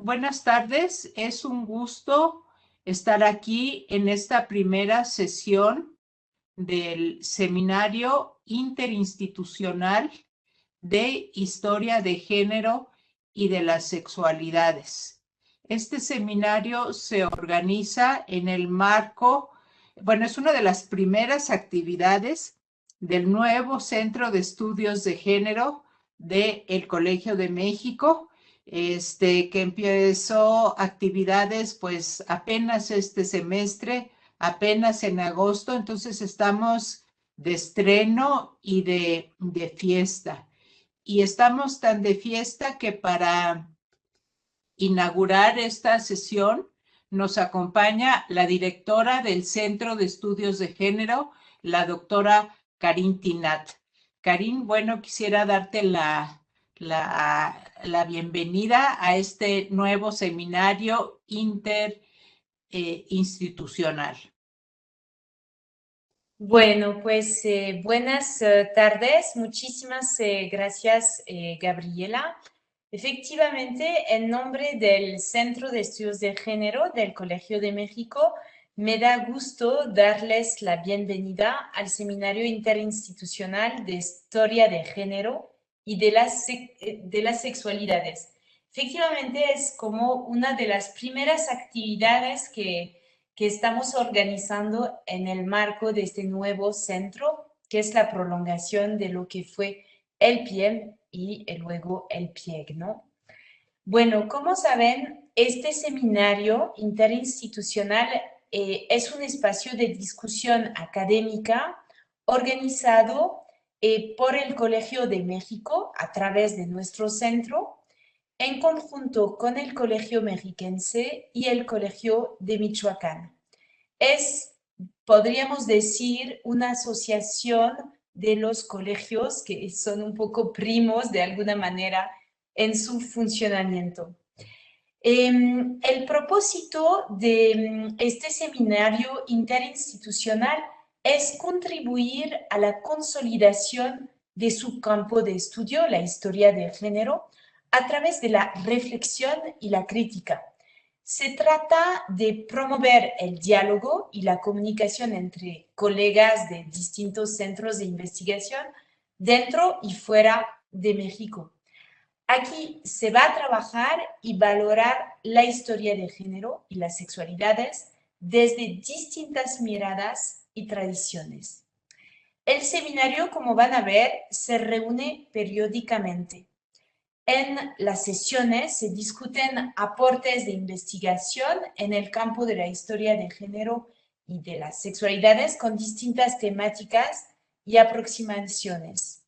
Buenas tardes, es un gusto estar aquí en esta primera sesión del Seminario Interinstitucional de Historia de Género y de las Sexualidades. Este seminario se organiza en el marco, es una de las primeras actividades del nuevo Centro de Estudios de Género del Colegio de México, que empezó actividades pues apenas este semestre, apenas en agosto, entonces estamos de estreno y de fiesta. Y estamos tan de fiesta que para inaugurar esta sesión nos acompaña la directora del Centro de Estudios de Género, la doctora Karin Tinat. Karin, bueno, quisiera darte la bienvenida a este nuevo seminario interinstitucional. Bueno, pues buenas tardes. Muchísimas gracias, Gabriela. Efectivamente, en nombre del Centro de Estudios de Género del Colegio de México, me da gusto darles la bienvenida al Seminario Interinstitucional de Historia de Género y de las Sexualidades. Efectivamente, es como una de las primeras actividades que estamos organizando en el marco de este nuevo centro, que es la prolongación de lo que fue el PIEM y luego el PIEG, ¿no? Bueno, como saben, este seminario interinstitucional es un espacio de discusión académica organizado por el Colegio de México a través de nuestro centro, en conjunto con el Colegio Mexiquense y el Colegio de Michoacán. Es, podríamos decir, una asociación de los colegios que son un poco primos de alguna manera en su funcionamiento. El propósito de este seminario interinstitucional es contribuir a la consolidación de su campo de estudio, la historia del género, a través de la reflexión y la crítica. Se trata de promover el diálogo y la comunicación entre colegas de distintos centros de investigación dentro y fuera de México. Aquí se va a trabajar y valorar la historia de género y las sexualidades desde distintas miradas y tradiciones. El seminario, como van a ver, se reúne periódicamente. En las sesiones se discuten aportes de investigación en el campo de la historia de género y de las sexualidades con distintas temáticas y aproximaciones.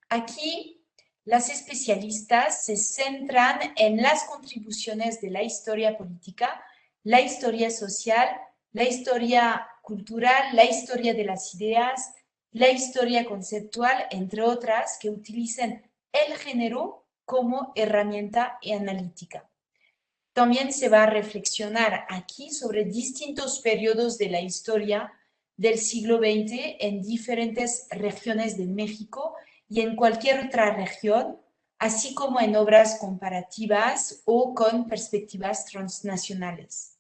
Aquí, las especialistas se centran en las contribuciones de la historia política, la historia social, la historia cultural, la historia de las ideas, la historia conceptual, entre otras, que utilizan el género como herramienta analítica. También se va a reflexionar aquí sobre distintos periodos de la historia del siglo XX en diferentes regiones de México y en cualquier otra región, así como en obras comparativas o con perspectivas transnacionales.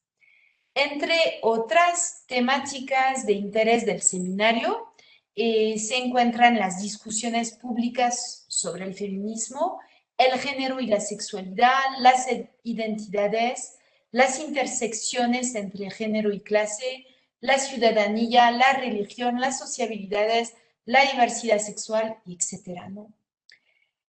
Entre otras temáticas de interés del seminario, se encuentran las discusiones públicas sobre el feminismo, el género y la sexualidad, las identidades, las intersecciones entre género y clase, la ciudadanía, la religión, las sociabilidades, la diversidad sexual, etc., ¿no?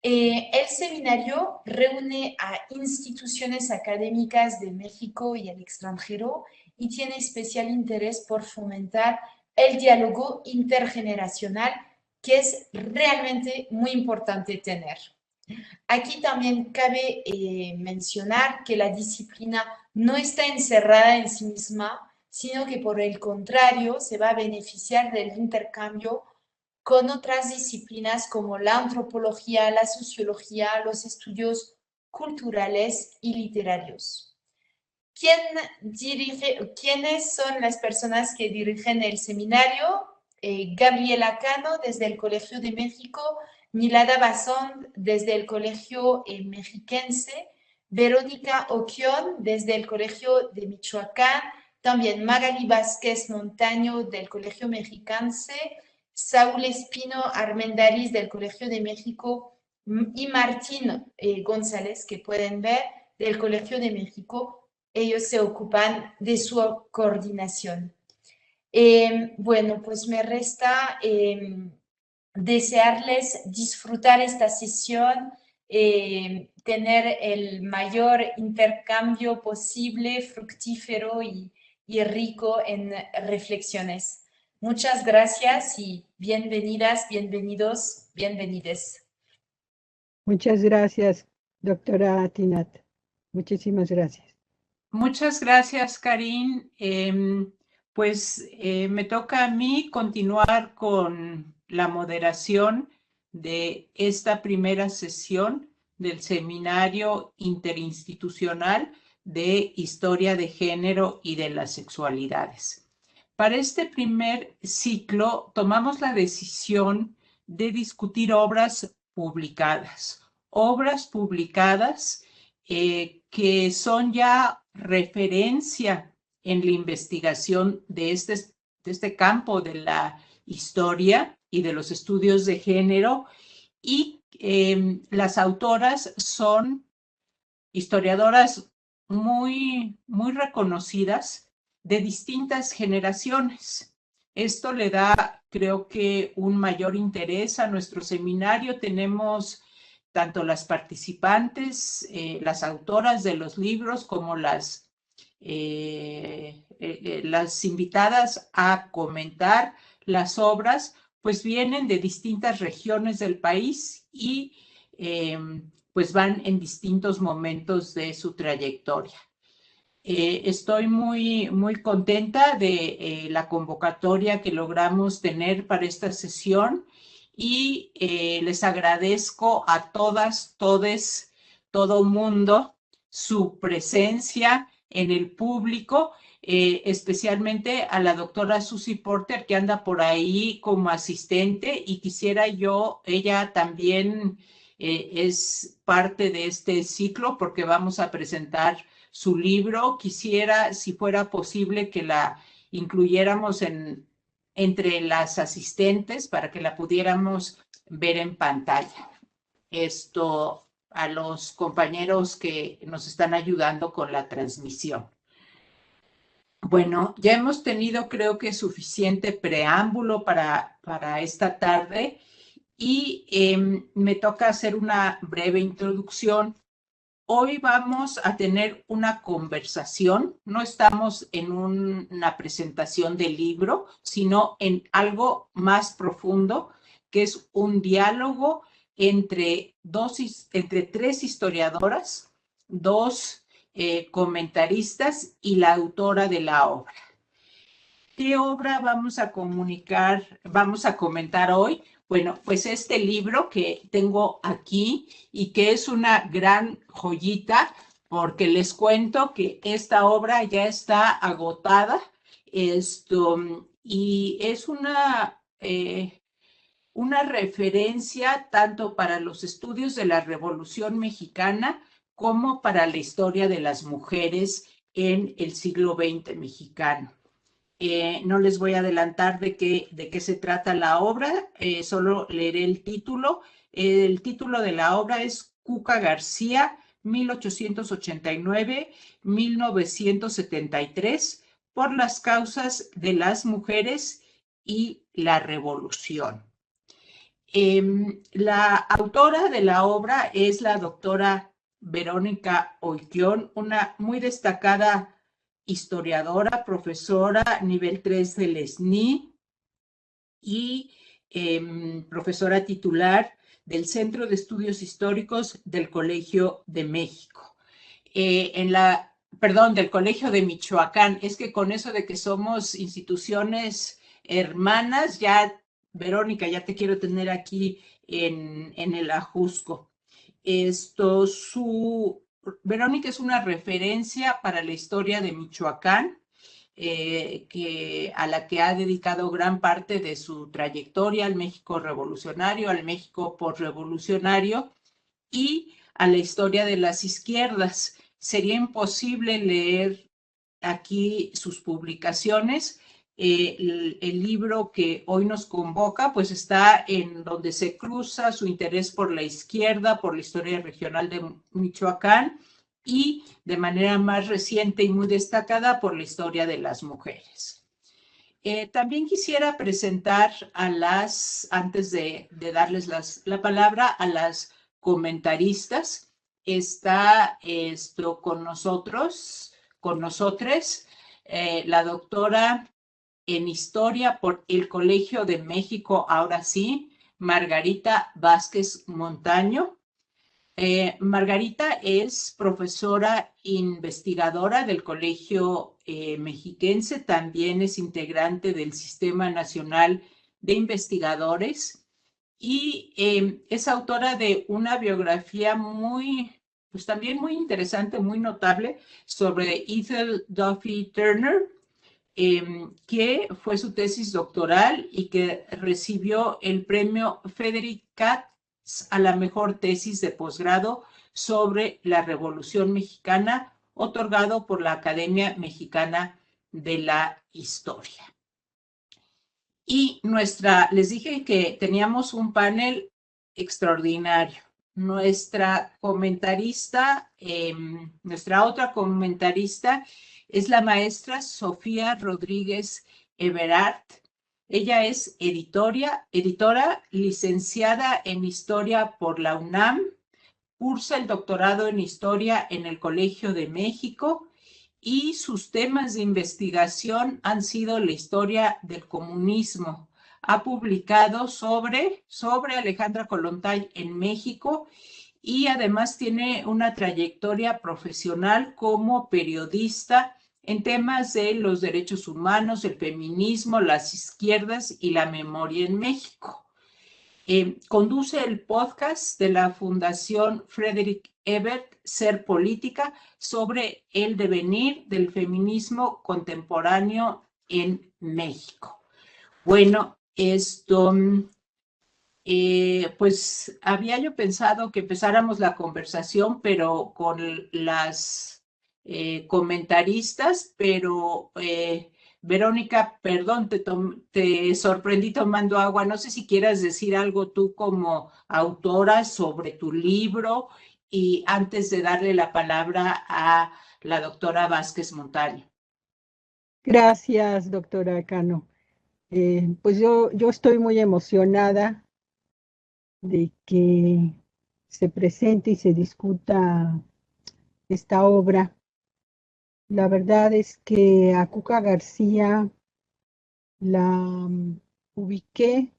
El seminario reúne a instituciones académicas de México y el extranjero y tiene especial interés por fomentar el diálogo intergeneracional, que es realmente muy importante tener. Aquí también cabe mencionar que la disciplina no está encerrada en sí misma, sino que por el contrario se va a beneficiar del intercambio con otras disciplinas como la antropología, la sociología, los estudios culturales y literarios. ¿Quiénes son las personas que dirigen el seminario? Gabriela Cano, desde el Colegio de México, Milada Bazón, desde el Colegio Mexiquense, Verónica Oquión desde el Colegio de Michoacán, también Magali Vázquez Montaño del Colegio Mexicanse, Saúl Espino Armendariz del Colegio de México y Martín González, que pueden ver, del Colegio de México. Ellos se ocupan de su coordinación. Bueno, pues me resta desearles disfrutar esta sesión, tener el mayor intercambio posible, fructífero y rico en reflexiones. Muchas gracias y bienvenidas, bienvenidos, bienvenides. Muchas gracias, doctora Tinat. Muchísimas gracias. Muchas gracias, Karin. Me toca a mí continuar con la moderación de esta primera sesión del Seminario Interinstitucional de Historia de Género y de las Sexualidades. Para este primer ciclo tomamos la decisión de discutir obras publicadas que son ya referencia en la investigación de este campo de la historia y de los estudios de género, y las autoras son historiadoras muy reconocidas de distintas generaciones. Esto le da, creo que, un mayor interés a nuestro seminario. Tenemos tanto las participantes, las autoras de los libros, como las invitadas a comentar las obras, pues vienen de distintas regiones del país y pues van en distintos momentos de su trayectoria. Estoy muy contenta de la convocatoria que logramos tener para esta sesión y les agradezco a todas, todes, todo mundo su presencia en el público, especialmente a la doctora Susie Porter, que anda por ahí como asistente, y quisiera ella también es parte de este ciclo porque vamos a presentar su libro. Quisiera, si fuera posible, que la incluyéramos entre las asistentes para que la pudiéramos ver en pantalla. Esto a los compañeros que nos están ayudando con la transmisión. Bueno, ya hemos tenido, creo que, suficiente preámbulo para esta tarde y me toca hacer una breve introducción. Hoy vamos a tener una conversación, no estamos en una presentación del libro, sino en algo más profundo, que es un diálogo entre tres historiadoras, dos comentaristas y la autora de la obra. ¿Qué obra vamos a comentar hoy? Bueno, pues este libro que tengo aquí y que es una gran joyita, porque les cuento que esta obra ya está agotada, y es una referencia tanto para los estudios de la Revolución Mexicana como para la historia de las mujeres en el siglo XX mexicano. No les voy a adelantar de qué se trata la obra, solo leeré el título. El título de la obra es Cuca García, 1889-1973, por las causas de las mujeres y la revolución. La autora de la obra es la doctora Verónica Oquión, una muy destacada historiadora, profesora nivel 3 del SNI y profesora titular del Centro de Estudios Históricos del Colegio de México. Del Colegio de Michoacán. Es que con eso de que somos instituciones hermanas, ya, Verónica, ya te quiero tener aquí en el Ajusco. Verónica es una referencia para la historia de Michoacán, a la que ha dedicado gran parte de su trayectoria al México revolucionario, al México posrevolucionario, y a la historia de las izquierdas. Sería imposible leer aquí sus publicaciones. El libro que hoy nos convoca, pues está en donde se cruza su interés por la izquierda, por la historia regional de Michoacán y de manera más reciente y muy destacada por la historia de las mujeres. También quisiera presentar a antes de darles la palabra, a las comentaristas. Está con nosotros, la doctora en Historia por el Colegio de México, ahora sí, Margarita Vázquez Montaño. Margarita es profesora investigadora del Colegio Mexiquense, también es integrante del Sistema Nacional de Investigadores y es autora de una biografía pues también muy interesante, muy notable sobre Ethel Duffy Turner, que fue su tesis doctoral y que recibió el premio Frederick Katz a la mejor tesis de posgrado sobre la Revolución Mexicana, otorgado por la Academia Mexicana de la Historia. Y les dije que teníamos un panel extraordinario. Nuestra otra comentarista es la maestra Sofía Rodríguez Everard. Ella es editora, licenciada en Historia por la UNAM, cursa el doctorado en Historia en el Colegio de México y sus temas de investigación han sido la historia del comunismo. Ha publicado sobre Alejandra Kollontai en México y además tiene una trayectoria profesional como periodista en temas de los derechos humanos, el feminismo, las izquierdas y la memoria en México. Conduce el podcast de la Fundación Frederick Ebert, Ser Política, sobre el devenir del feminismo contemporáneo en México. Bueno, pues había yo pensado que empezáramos la conversación, pero con las comentaristas, pero Verónica, perdón, te sorprendí tomando agua. No sé si quieras decir algo tú como autora sobre tu libro y antes de darle la palabra a la doctora Vázquez Montaño. Gracias, doctora Cano. Pues yo estoy muy emocionada de que se presente y se discuta esta obra. La verdad es que a Cuca García la ubiqué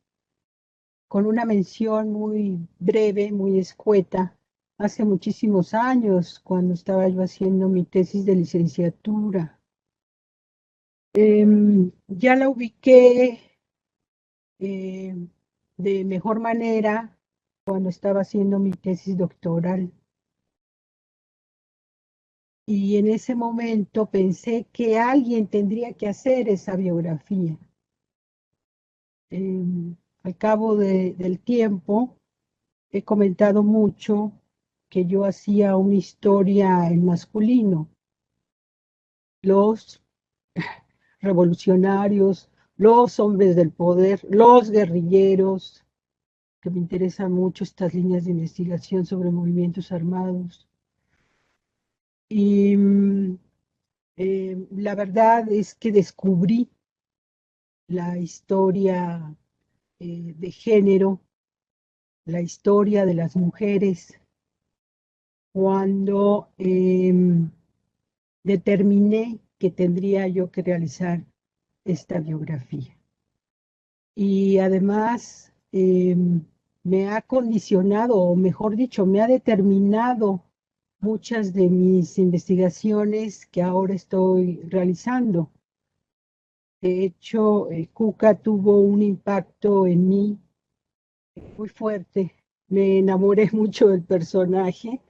con una mención muy breve, muy escueta, hace muchísimos años, cuando estaba yo haciendo mi tesis de licenciatura. Ya la ubiqué de mejor manera cuando estaba haciendo mi tesis doctoral. Y en ese momento pensé que alguien tendría que hacer esa biografía. Al cabo del tiempo, he comentado mucho que yo hacía una historia en masculino. Los revolucionarios, los hombres del poder, los guerrilleros, que me interesan mucho estas líneas de investigación sobre movimientos armados. Y la verdad es que descubrí la historia de género, la historia de las mujeres, cuando determiné que tendría yo que realizar esta biografía. Y además me ha condicionado, o mejor dicho, me ha determinado muchas de mis investigaciones que ahora estoy realizando. De hecho, Cuca tuvo un impacto en mí muy fuerte. Me enamoré mucho del personaje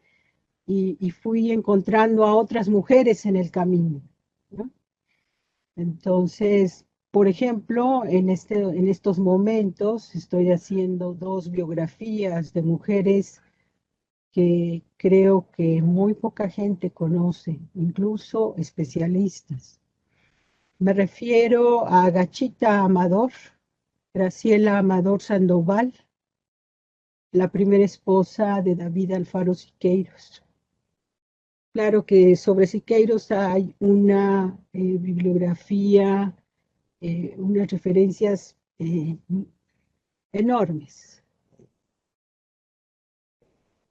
y fui encontrando a otras mujeres en el camino, ¿no? Entonces, por ejemplo, en estos momentos estoy haciendo 2 biografías de mujeres que creo que muy poca gente conoce, incluso especialistas. Me refiero a Gachita Amador, Graciela Amador Sandoval, la primera esposa de David Alfaro Siqueiros. Claro que sobre Siqueiros hay una bibliografía, unas referencias enormes.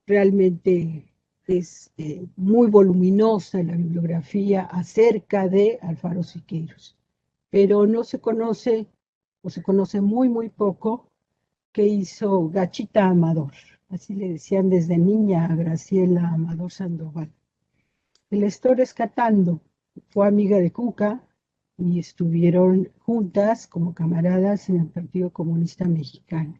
Realmente es muy voluminosa la bibliografía acerca de Alfaro Siqueiros, pero no se conoce, o se conoce muy, muy poco, que hizo Gachita Amador. Así le decían desde niña a Graciela Amador Sandoval. Y la estoy rescatando. Fue amiga de Cuca y estuvieron juntas como camaradas en el Partido Comunista Mexicano.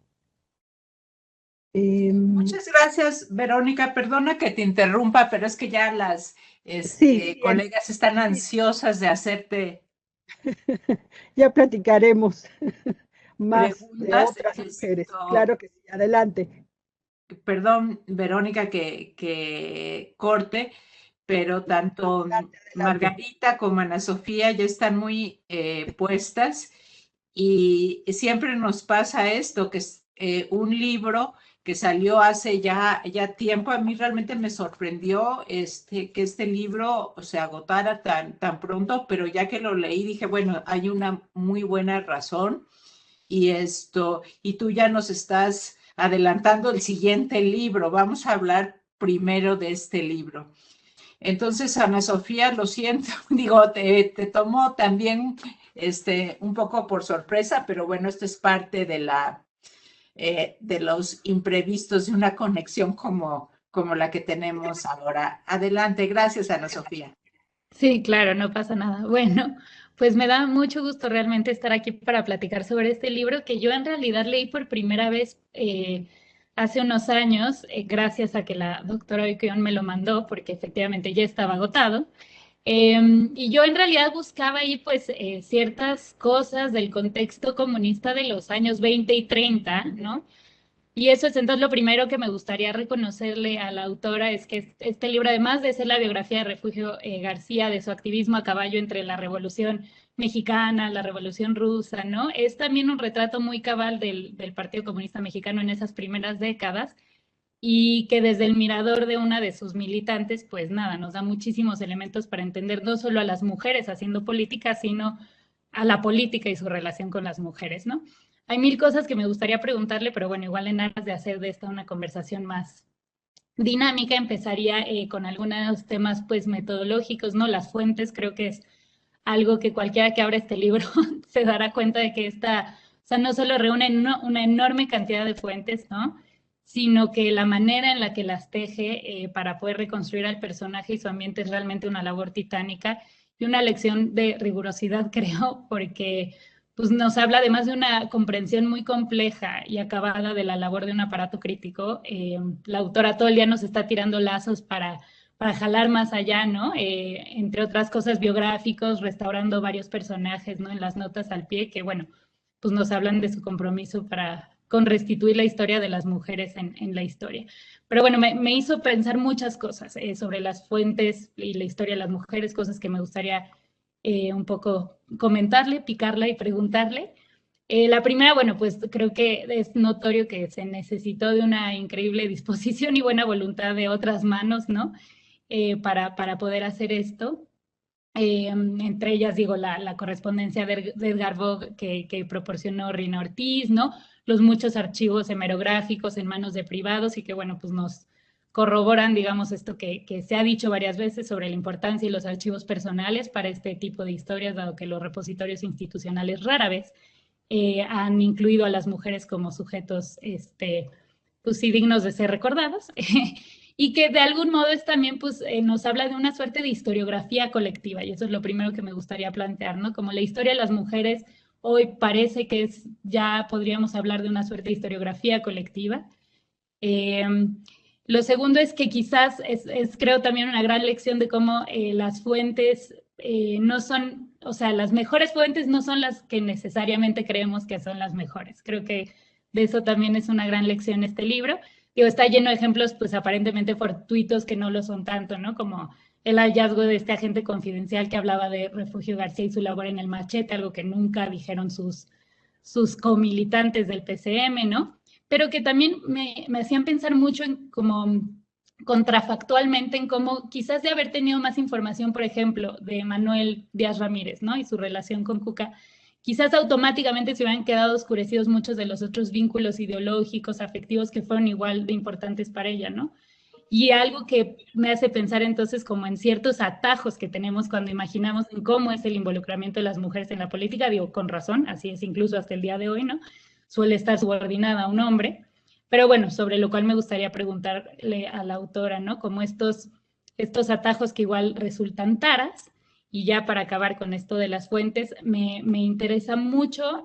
Muchas gracias, Verónica. Perdona que te interrumpa, pero es que ya las Sí, colegas están ansiosas de hacerte ya platicaremos más de preguntas. otras mujeres. Claro que sí, adelante. Perdón, Verónica, que corte, pero tanto Adelante. Margarita como Ana Sofía ya están muy puestas y siempre nos pasa esto, que es un libro que salió hace ya tiempo. A mí realmente me sorprendió que este libro se agotara tan pronto, pero ya que lo leí dije, bueno, hay una muy buena razón y tú ya nos estás adelantando el siguiente libro. Vamos a hablar primero de este libro. Entonces, Ana Sofía, lo siento, digo, te tomó también un poco por sorpresa, pero bueno, esto es parte de los imprevistos de una conexión como la que tenemos ahora. Adelante, gracias, Ana Sofía. Sí, claro, no pasa nada. Bueno, pues me da mucho gusto realmente estar aquí para platicar sobre este libro que yo en realidad leí por primera vez hace unos años, gracias a que la doctora Oikion me lo mandó, porque efectivamente ya estaba agotado. Y yo en realidad buscaba ahí pues ciertas cosas del contexto comunista de los años 20 y 30, ¿no? Y eso es entonces lo primero que me gustaría reconocerle a la autora, es que este libro, además de ser la biografía de Refugio García, de su activismo a caballo entre la Revolución Mexicana, la Revolución Rusa, ¿no? Es también un retrato muy cabal del Partido Comunista Mexicano en esas primeras décadas y que desde el mirador de una de sus militantes, pues nada, nos da muchísimos elementos para entender no solo a las mujeres haciendo política, sino a la política y su relación con las mujeres, ¿no? Hay mil cosas que me gustaría preguntarle, pero bueno, igual en aras de hacer de esta una conversación más dinámica, empezaría con algunos temas pues metodológicos, ¿no? Las fuentes, creo que es algo que cualquiera que abra este libro se dará cuenta de que esta, o sea, no solo reúne una enorme cantidad de fuentes, ¿no? Sino que la manera en la que las teje para poder reconstruir al personaje y su ambiente es realmente una labor titánica y una lección de rigurosidad, creo, porque pues, nos habla además de una comprensión muy compleja y acabada de la labor de un aparato crítico. La autora todo el día nos está tirando lazos para jalar más allá, ¿no? Entre otras cosas, biográficos, restaurando varios personajes, ¿no? En las notas al pie, que bueno, pues nos hablan de su compromiso con restituir la historia de las mujeres en la historia. Pero bueno, me hizo pensar muchas cosas sobre las fuentes y la historia de las mujeres, cosas que me gustaría un poco comentarle, picarla y preguntarle. La primera, bueno, pues creo que es notorio que se necesitó de una increíble disposición y buena voluntad de otras manos, ¿no? Para poder hacer esto. Entre ellas, digo, la correspondencia de Edgar Vogt que proporcionó Rina Ortiz, ¿no? Los muchos archivos hemerográficos en manos de privados y que, bueno, pues nos corroboran, digamos, esto que se ha dicho varias veces sobre la importancia y los archivos personales para este tipo de historias, dado que los repositorios institucionales rara vez han incluido a las mujeres como sujetos, pues sí, dignos de ser recordados. Y que de algún modo es también, pues, nos habla de una suerte de historiografía colectiva, y eso es lo primero que me gustaría plantear, ¿no? Como la historia de las mujeres hoy parece que ya podríamos hablar de una suerte de historiografía colectiva. Lo segundo es que quizás creo también una gran lección de cómo las fuentes no son, o sea, las mejores fuentes no son las que necesariamente creemos que son las mejores. Creo que de eso también es una gran lección este libro. Digo, está lleno de ejemplos, pues aparentemente fortuitos que no lo son tanto, ¿no? Como el hallazgo de este agente confidencial que hablaba de Refugio García y su labor en el Machete, algo que nunca dijeron sus comilitantes del PCM, ¿no? Pero que también me hacían pensar mucho en como contrafactualmente en cómo quizás de haber tenido más información, por ejemplo, de Manuel Díaz Ramírez, ¿no? Y su relación con Cuca, quizás automáticamente se hubieran quedado oscurecidos muchos de los otros vínculos ideológicos, afectivos que fueron igual de importantes para ella, ¿no? Y algo que me hace pensar entonces como en ciertos atajos que tenemos cuando imaginamos en cómo es el involucramiento de las mujeres en la política, digo, con razón, así es incluso hasta el día de hoy, ¿no? Suele estar subordinada a un hombre, pero bueno, sobre lo cual me gustaría preguntarle a la autora, ¿no? Como estos atajos que igual resultan taras, y ya para acabar con esto de las fuentes, me interesa mucho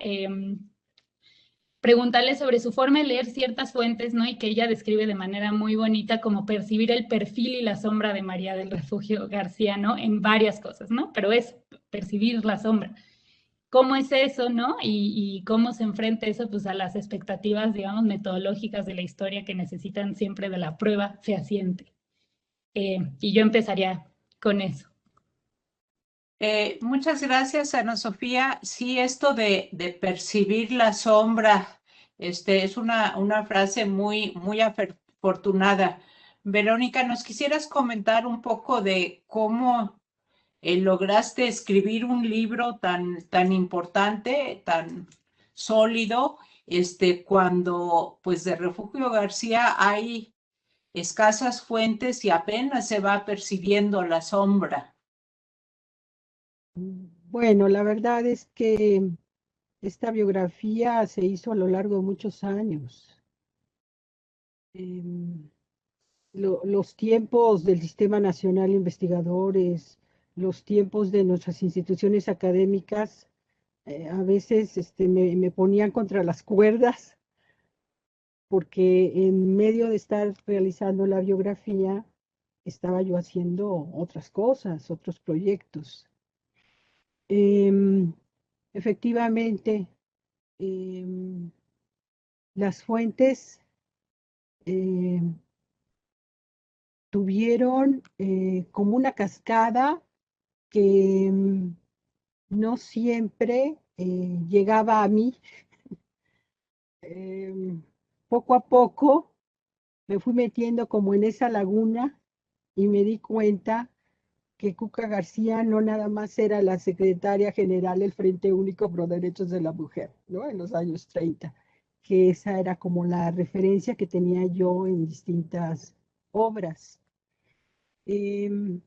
preguntarle sobre su forma de leer ciertas fuentes, ¿no? Y que ella describe de manera muy bonita como percibir el perfil y la sombra de María del Refugio García, ¿no? En varias cosas, ¿no? Pero es percibir la sombra. ¿Cómo es eso, no? Y cómo se enfrenta eso, pues, a las expectativas, digamos, metodológicas de la historia que necesitan siempre de la prueba fehaciente. Y yo empezaría con eso. Muchas gracias, Ana Sofía. Sí, esto de percibir la sombra, es una frase muy afortunada. Verónica, ¿nos quisieras comentar un poco de cómo lograste escribir un libro tan importante, tan sólido, cuando pues de Refugio García hay escasas fuentes y apenas se va percibiendo la sombra? Bueno, la verdad es que esta biografía se hizo a lo largo de muchos años. Em, los tiempos del Sistema Nacional de Investigadores, los tiempos de nuestras instituciones académicas, a veces me ponían contra las cuerdas, porque en medio de estar realizando la biografía, estaba yo haciendo otras cosas, otros proyectos. Em, Efectivamente, em, las fuentes tuvieron como una cascada que no siempre llegaba a mí. Em, Poco a poco me fui metiendo como en esa laguna y me di cuenta que Cuca García no nada más era la secretaria general del Frente Único Pro Derechos de la Mujer, ¿no? En los años 30, que esa era como la referencia que tenía yo en distintas obras. Em,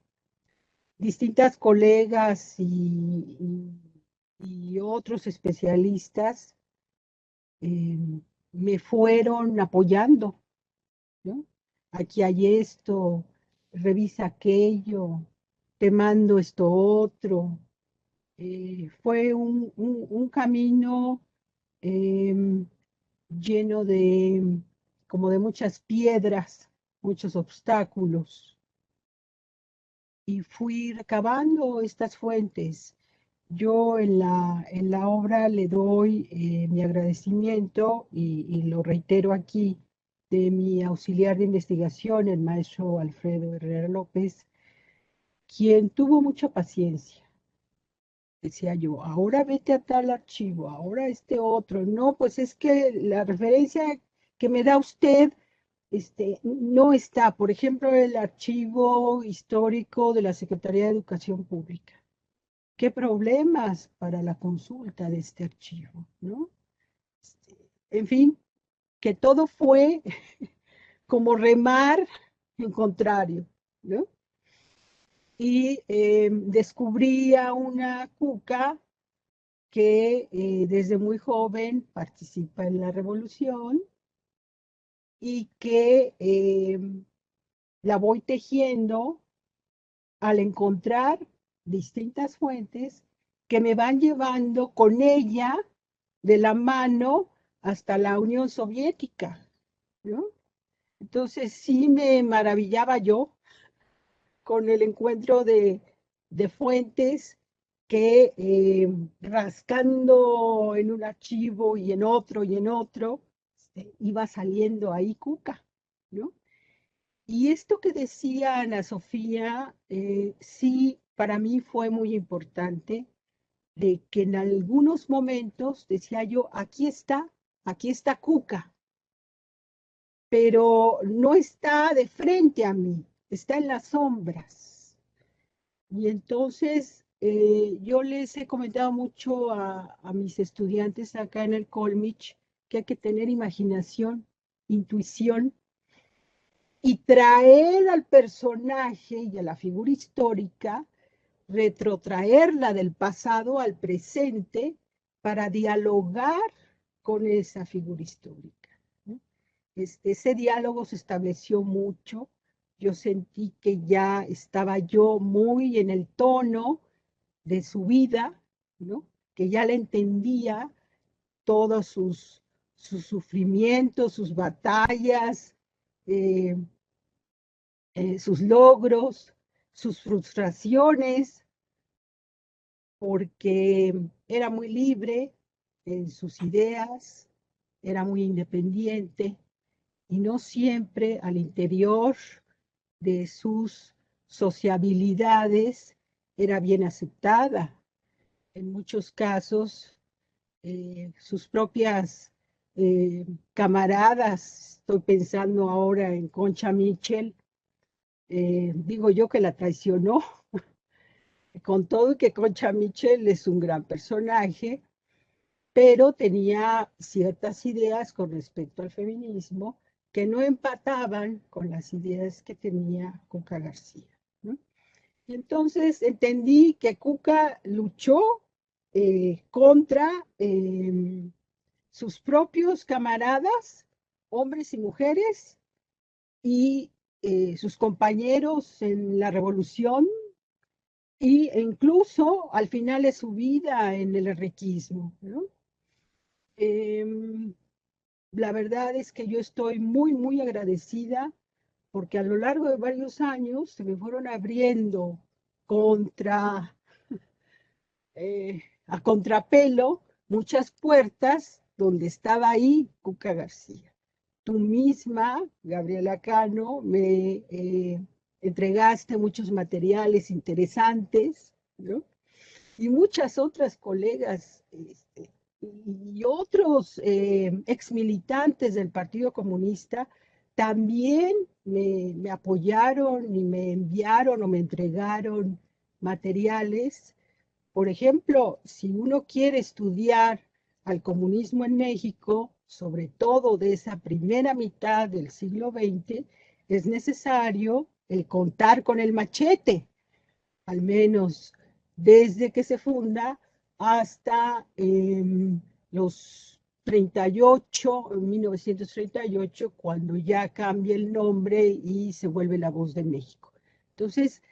Distintas colegas y otros especialistas me fueron apoyando, ¿no? Aquí hay esto, revisa aquello, te mando esto otro. Fue un camino em, lleno de, como de muchas piedras, muchos obstáculos, y fui recabando estas fuentes. Yo en la obra le doy mi agradecimiento y lo reitero aquí de mi auxiliar de investigación, el maestro Alfredo Herrera López, quien tuvo mucha paciencia. Decía yo, ahora vete a tal archivo, ahora este otro. No, pues es que la referencia que me da usted no está. Por ejemplo, el archivo histórico de la Secretaría de Educación Pública. ¿Qué problemas para la consulta de este archivo, no? En fin, que todo fue como remar en contrario, ¿no? Y descubrí a una Cuca que desde muy joven participa en la revolución y que la voy tejiendo al encontrar distintas fuentes que me van llevando con ella de la mano hasta la Unión Soviética, ¿no? Entonces sí me maravillaba yo con el encuentro de fuentes que rascando en un archivo y en otro iba saliendo ahí Cuca, ¿no? Y esto que decía Ana Sofía, sí, para mí fue muy importante, de que en algunos momentos decía yo, aquí está Cuca, pero no está de frente a mí, está en las sombras. Y entonces yo les he comentado mucho a mis estudiantes acá en el Colmich que hay que tener imaginación, intuición y traer al personaje y a la figura histórica, retrotraerla del pasado al presente para dialogar con esa figura histórica, ¿no? Ese diálogo se estableció mucho. Yo sentí que ya estaba yo muy en el tono de su vida, ¿no? Que ya le entendía todos sus sufrimientos, sus batallas, eh, sus logros, sus frustraciones, porque era muy libre en sus ideas, era muy independiente y no siempre al interior de sus sociabilidades era bien aceptada. En muchos casos, sus propias camaradas, estoy pensando ahora en Concha Mitchell, digo yo que la traicionó, con todo y que Concha Mitchell es un gran personaje, pero tenía ciertas ideas con respecto al feminismo que no empataban con las ideas que tenía Cuca García, ¿no? Y entonces entendí que Cuca luchó contra sus propios camaradas, hombres y mujeres, y sus compañeros en la revolución, e incluso al final de su vida en el herrequismo, ¿no? La verdad es que yo estoy muy, muy agradecida porque a lo largo de varios años se me fueron abriendo contra, a contrapelo muchas puertas donde estaba ahí Cuca García. Tú misma, Gabriela Cano, me entregaste muchos materiales interesantes, ¿no? Y muchas otras colegas y otros ex militantes del Partido Comunista también me apoyaron y me enviaron o me entregaron materiales. Por ejemplo, si uno quiere estudiar al comunismo en México, sobre todo de esa primera mitad del siglo XX, es necesario contar con el machete, al menos desde que se funda hasta los 38, en 1938, cuando ya cambia el nombre y se vuelve La Voz de México. Entonces,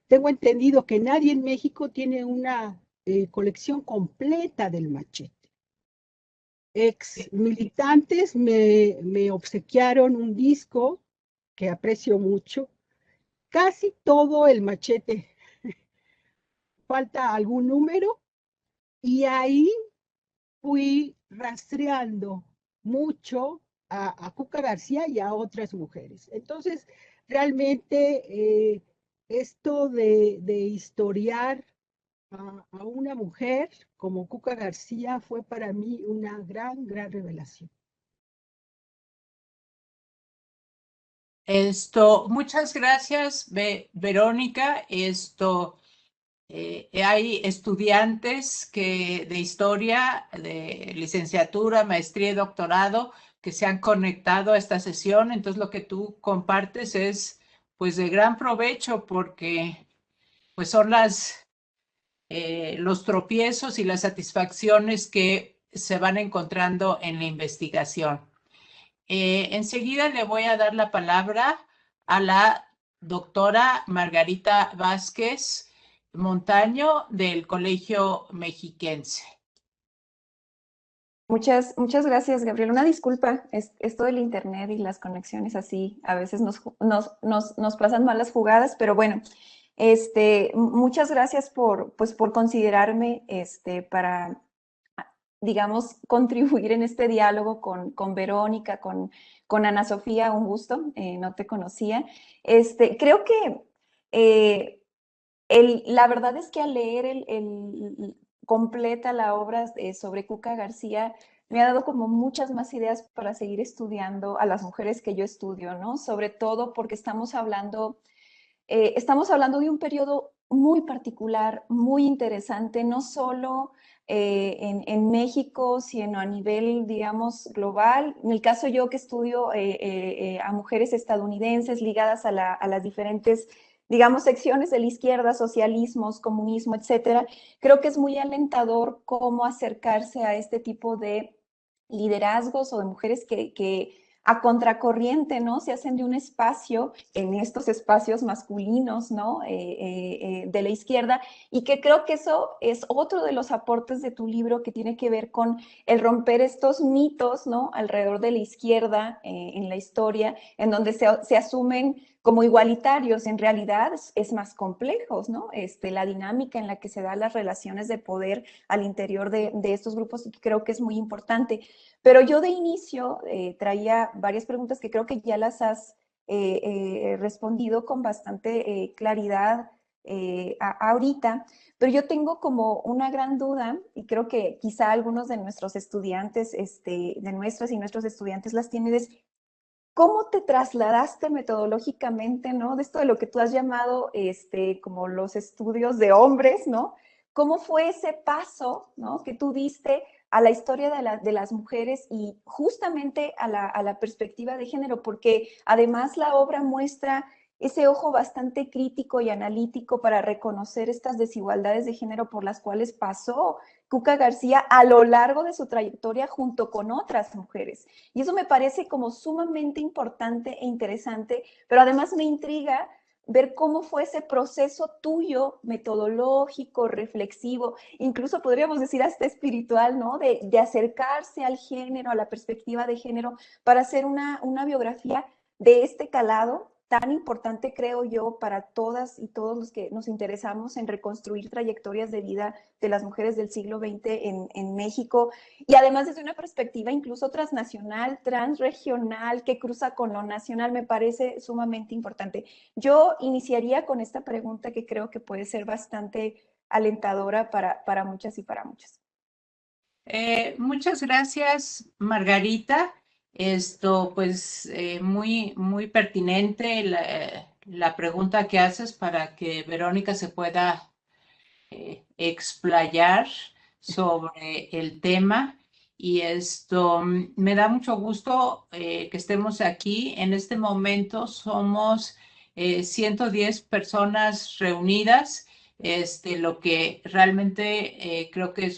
tengo entendido que nadie en México tiene una colección completa del machete. Ex militantes me obsequiaron un disco que aprecio mucho, casi todo el machete, falta algún número, y ahí fui rastreando mucho a Cuca García y a otras mujeres. Entonces, realmente esto de historiar a una mujer como Cuca García fue para mí una gran, gran revelación. Muchas gracias, Verónica. Hay estudiantes de historia, de licenciatura, maestría y doctorado que se han conectado a esta sesión. Entonces, lo que tú compartes es pues de gran provecho porque pues son los tropiezos y las satisfacciones que se van encontrando en la investigación. Enseguida le voy a dar la palabra a la doctora Margarita Vázquez Montaño del Colegio Mexiquense. Muchas gracias, Gabriel. Una disculpa, esto del internet y las conexiones así, a veces nos pasan malas jugadas, pero bueno, muchas gracias por considerarme para digamos, contribuir en este diálogo con Verónica, con Ana Sofía, un gusto, no te conocía. Creo que la verdad es que al leer completa la obra sobre Cuca García, me ha dado como muchas más ideas para seguir estudiando a las mujeres que yo estudio, ¿no? Sobre todo porque estamos hablando de un periodo muy particular, muy interesante, no solo en México, sino a nivel, digamos, global. En el caso yo que estudio a mujeres estadounidenses ligadas a las diferentes, digamos, secciones de la izquierda, socialismos, comunismo, etcétera, creo que es muy alentador cómo acercarse a este tipo de liderazgos o de mujeres que a contracorriente, ¿no? Se hacen de un espacio en estos espacios masculinos, ¿no? De la izquierda, y que creo que eso es otro de los aportes de tu libro que tiene que ver con el romper estos mitos, ¿no? Alrededor de la izquierda en la historia, en donde se asumen como igualitarios, en realidad es más complejos, ¿no? La dinámica en la que se dan las relaciones de poder al interior de estos grupos, creo que es muy importante. Pero yo de inicio traía varias preguntas que creo que ya las has respondido con bastante claridad ahorita, pero yo tengo como una gran duda y creo que quizá algunos de nuestros estudiantes, de nuestras y nuestros estudiantes las tienen, es ¿cómo te trasladaste metodológicamente, ¿no? De esto de lo que tú has llamado como los estudios de hombres, ¿no? ¿Cómo fue ese paso, ¿no? Que tú diste a la historia de las mujeres y justamente a la perspectiva de género? Porque además la obra muestra ese ojo bastante crítico y analítico para reconocer estas desigualdades de género por las cuales pasó Cuca García a lo largo de su trayectoria junto con otras mujeres. Y eso me parece como sumamente importante e interesante, pero además me intriga ver cómo fue ese proceso tuyo, metodológico, reflexivo, incluso podríamos decir hasta espiritual, ¿no? De acercarse al género, a la perspectiva de género, para hacer una biografía de este calado tan importante, creo yo, para todas y todos los que nos interesamos en reconstruir trayectorias de vida de las mujeres del siglo XX en México, y además desde una perspectiva incluso transnacional, transregional, que cruza con lo nacional, me parece sumamente importante. Yo iniciaría con esta pregunta que creo que puede ser bastante alentadora para muchas y para muchos. Muchas gracias, Margarita. Pues, muy pertinente la pregunta que haces para que Verónica se pueda explayar sobre el tema. Y me da mucho gusto que estemos aquí. En este momento somos 110 personas reunidas, lo que realmente creo que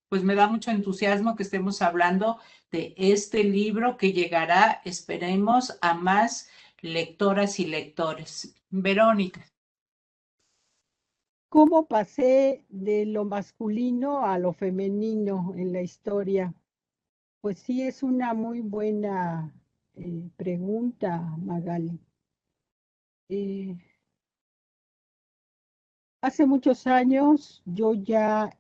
pues me da mucho entusiasmo que estemos hablando de este libro que llegará, esperemos, a más lectoras y lectores. Verónica. ¿Cómo pasé de lo masculino a lo femenino en la historia? Pues sí, es una muy buena pregunta, Magali. Eh, Hace muchos años, yo ya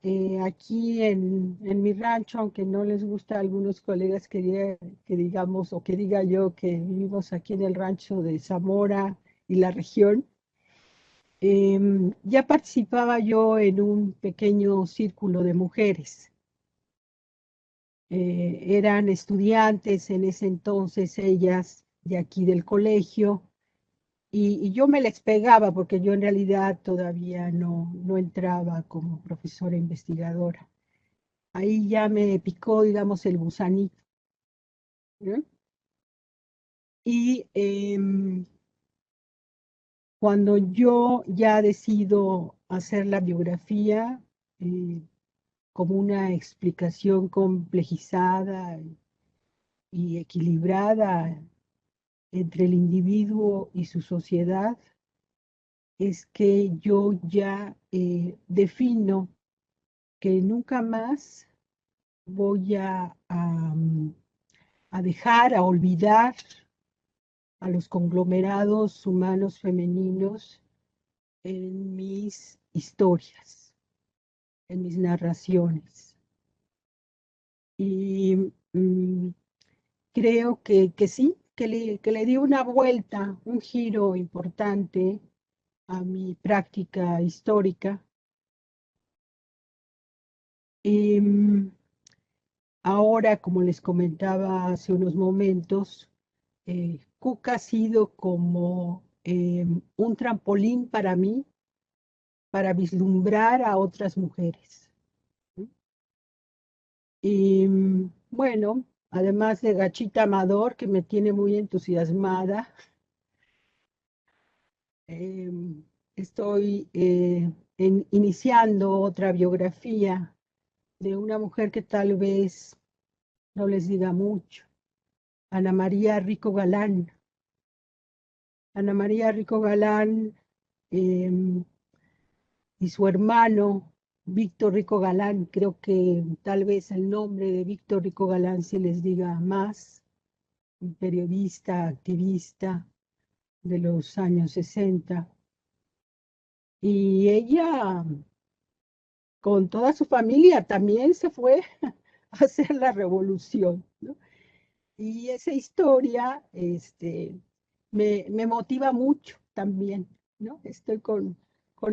aquí en mi rancho, aunque no les gusta a algunos colegas que digamos, o que diga yo que vivimos aquí en el rancho de Zamora y la región, ya participaba yo en un pequeño círculo de mujeres. Eran estudiantes en ese entonces, ellas de aquí del colegio, y yo me les pegaba porque yo en realidad todavía no entraba como profesora investigadora. Ahí ya me picó, digamos, el gusanito, ¿no? Y cuando yo ya decido hacer la biografía como una explicación complejizada y equilibrada entre el individuo y su sociedad, es que yo ya defino que nunca más voy a dejar, a olvidar a los conglomerados humanos femeninos en mis historias, en mis narraciones. Y creo que sí, que le di una vuelta, un giro importante a mi práctica histórica. Y ahora, como les comentaba hace unos momentos, Cuca ha sido como un trampolín para mí, para vislumbrar a otras mujeres. Y bueno, además de Gachita Amador, que me tiene muy entusiasmada, estoy iniciando otra biografía de una mujer que tal vez no les diga mucho, Ana María Rico Galán. Ana María Rico Galán y su hermano Víctor Rico Galán, creo que tal vez el nombre de Víctor Rico Galán se les diga más, un periodista, activista de los años 60. Y ella, con toda su familia, también se fue a hacer la revolución, ¿no? Y esa historia me motiva mucho también, ¿no? Estoy con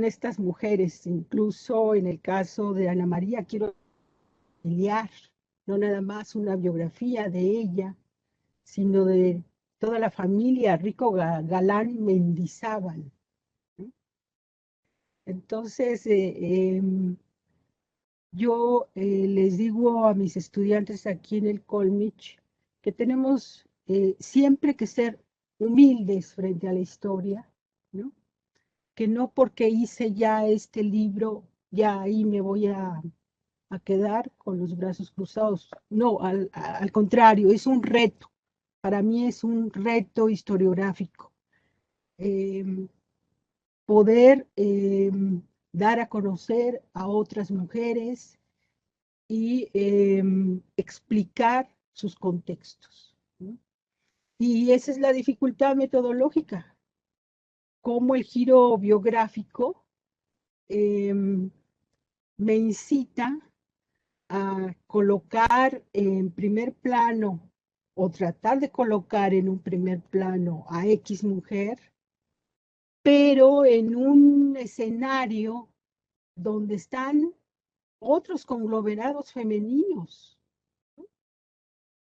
estas mujeres, incluso en el caso de Ana María, quiero familiar, no nada más una biografía de ella, sino de toda la familia Rico Galán Mendizábal, ¿no? Entonces, yo les digo a mis estudiantes aquí en el Colmich que tenemos siempre que ser humildes frente a la historia, ¿no? Que no porque hice ya este libro, ya ahí me voy a quedar con los brazos cruzados. No, al contrario, es un reto. Para mí es un reto historiográfico. Poder dar a conocer a otras mujeres y explicar sus contextos, ¿no? Y esa es la dificultad metodológica, cómo el giro biográfico me incita a colocar en primer plano o tratar de colocar en un primer plano a X mujer, pero en un escenario donde están otros conglomerados femeninos,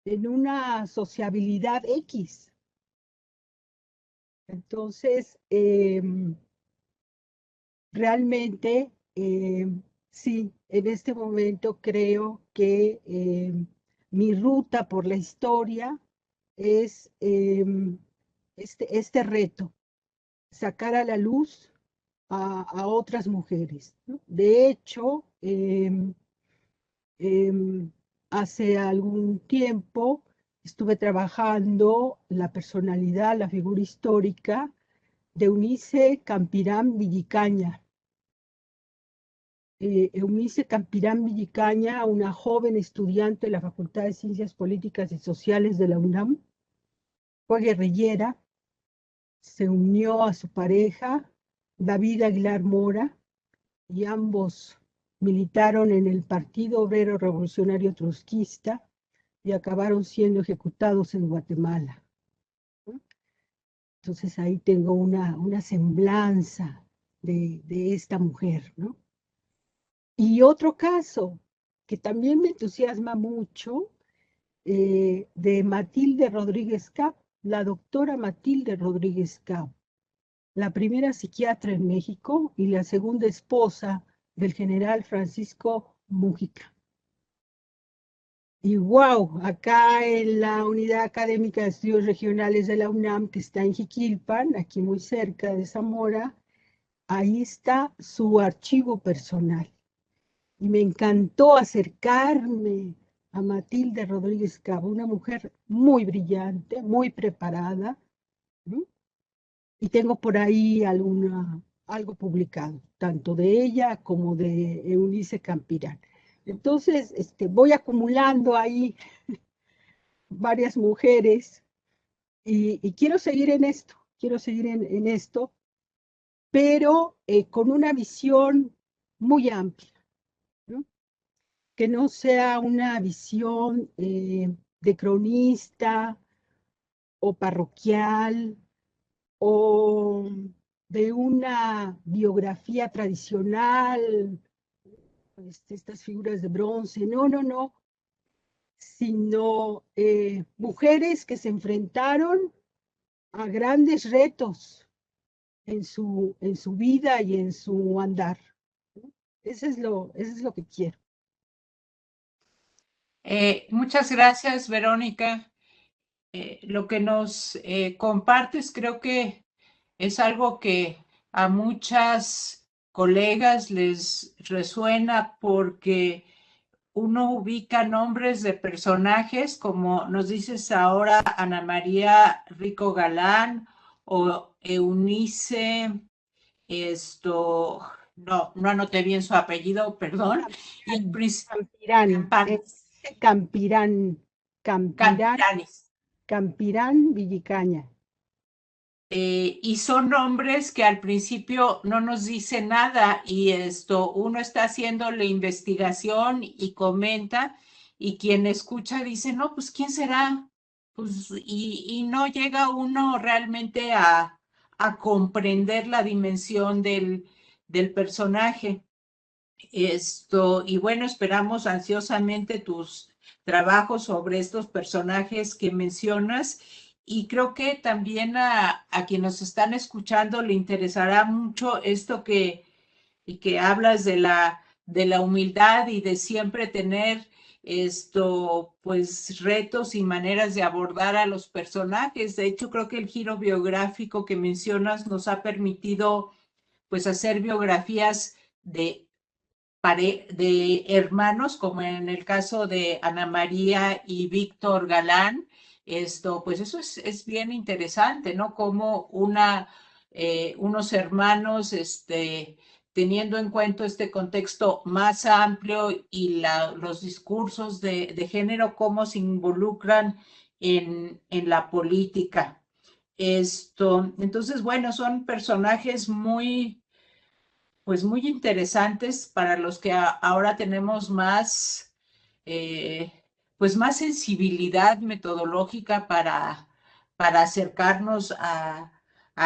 en una sociabilidad X. Entonces, realmente, sí, en este momento creo que mi ruta por la historia es este reto, sacar a la luz a otras mujeres, ¿no? De hecho, hace algún tiempo estuve trabajando la personalidad, la figura histórica de Eunice Campirán Villicaña. Eunice Campirán Villicaña, una joven estudiante de la Facultad de Ciencias Políticas y Sociales de la UNAM, fue guerrillera, se unió a su pareja, David Aguilar Mora, y ambos militaron en el Partido Obrero Revolucionario Trotskista y acabaron siendo ejecutados en Guatemala, ¿no? Entonces ahí tengo una semblanza de esta mujer, ¿no? Y otro caso que también me entusiasma mucho, de Matilde Rodríguez Cap, la doctora Matilde Rodríguez Cap, la primera psiquiatra en México y la segunda esposa del general Francisco Mújica. Y wow, acá en la Unidad Académica de Estudios Regionales de la UNAM, que está en Jiquilpan, aquí muy cerca de Zamora, ahí está su archivo personal. Y me encantó acercarme a Matilde Rodríguez Cabo, una mujer muy brillante, muy preparada, ¿no? Y tengo por ahí algo publicado, tanto de ella como de Eunice Campirán. Entonces, voy acumulando ahí varias mujeres y quiero seguir en esto, en esto, pero con una visión muy amplia, ¿no? que no sea una visión de cronista o parroquial o de una biografía tradicional, estas figuras de bronce, no, sino mujeres que se enfrentaron a grandes retos en su vida y en su andar. Eso es lo que quiero. Muchas gracias, Verónica. Lo que nos compartes creo que es algo que a muchas colegas les resuena porque uno ubica nombres de personajes, como nos dices ahora, Ana María Rico Galán o Eunice, no anoté bien su apellido, perdón. Campirán Villicaña. Y son nombres que al principio no nos dicen nada y uno está haciendo la investigación y comenta y quien escucha dice, no, pues ¿quién será? Pues, y no llega uno realmente a comprender la dimensión del personaje. Y bueno, esperamos ansiosamente tus trabajos sobre estos personajes que mencionas. Y creo que también a quienes nos están escuchando le interesará mucho esto que hablas de la humildad y de siempre tener pues retos y maneras de abordar a los personajes. De hecho, creo que el giro biográfico que mencionas nos ha permitido pues hacer biografías de hermanos, como en el caso de Ana María y Víctor Galán. Pues eso es bien interesante, ¿no? Como unos hermanos, teniendo en cuenta este contexto más amplio y los discursos de género, cómo se involucran en la política. Entonces, bueno, son personajes pues muy interesantes para los que ahora tenemos más, pues más sensibilidad metodológica para acercarnos a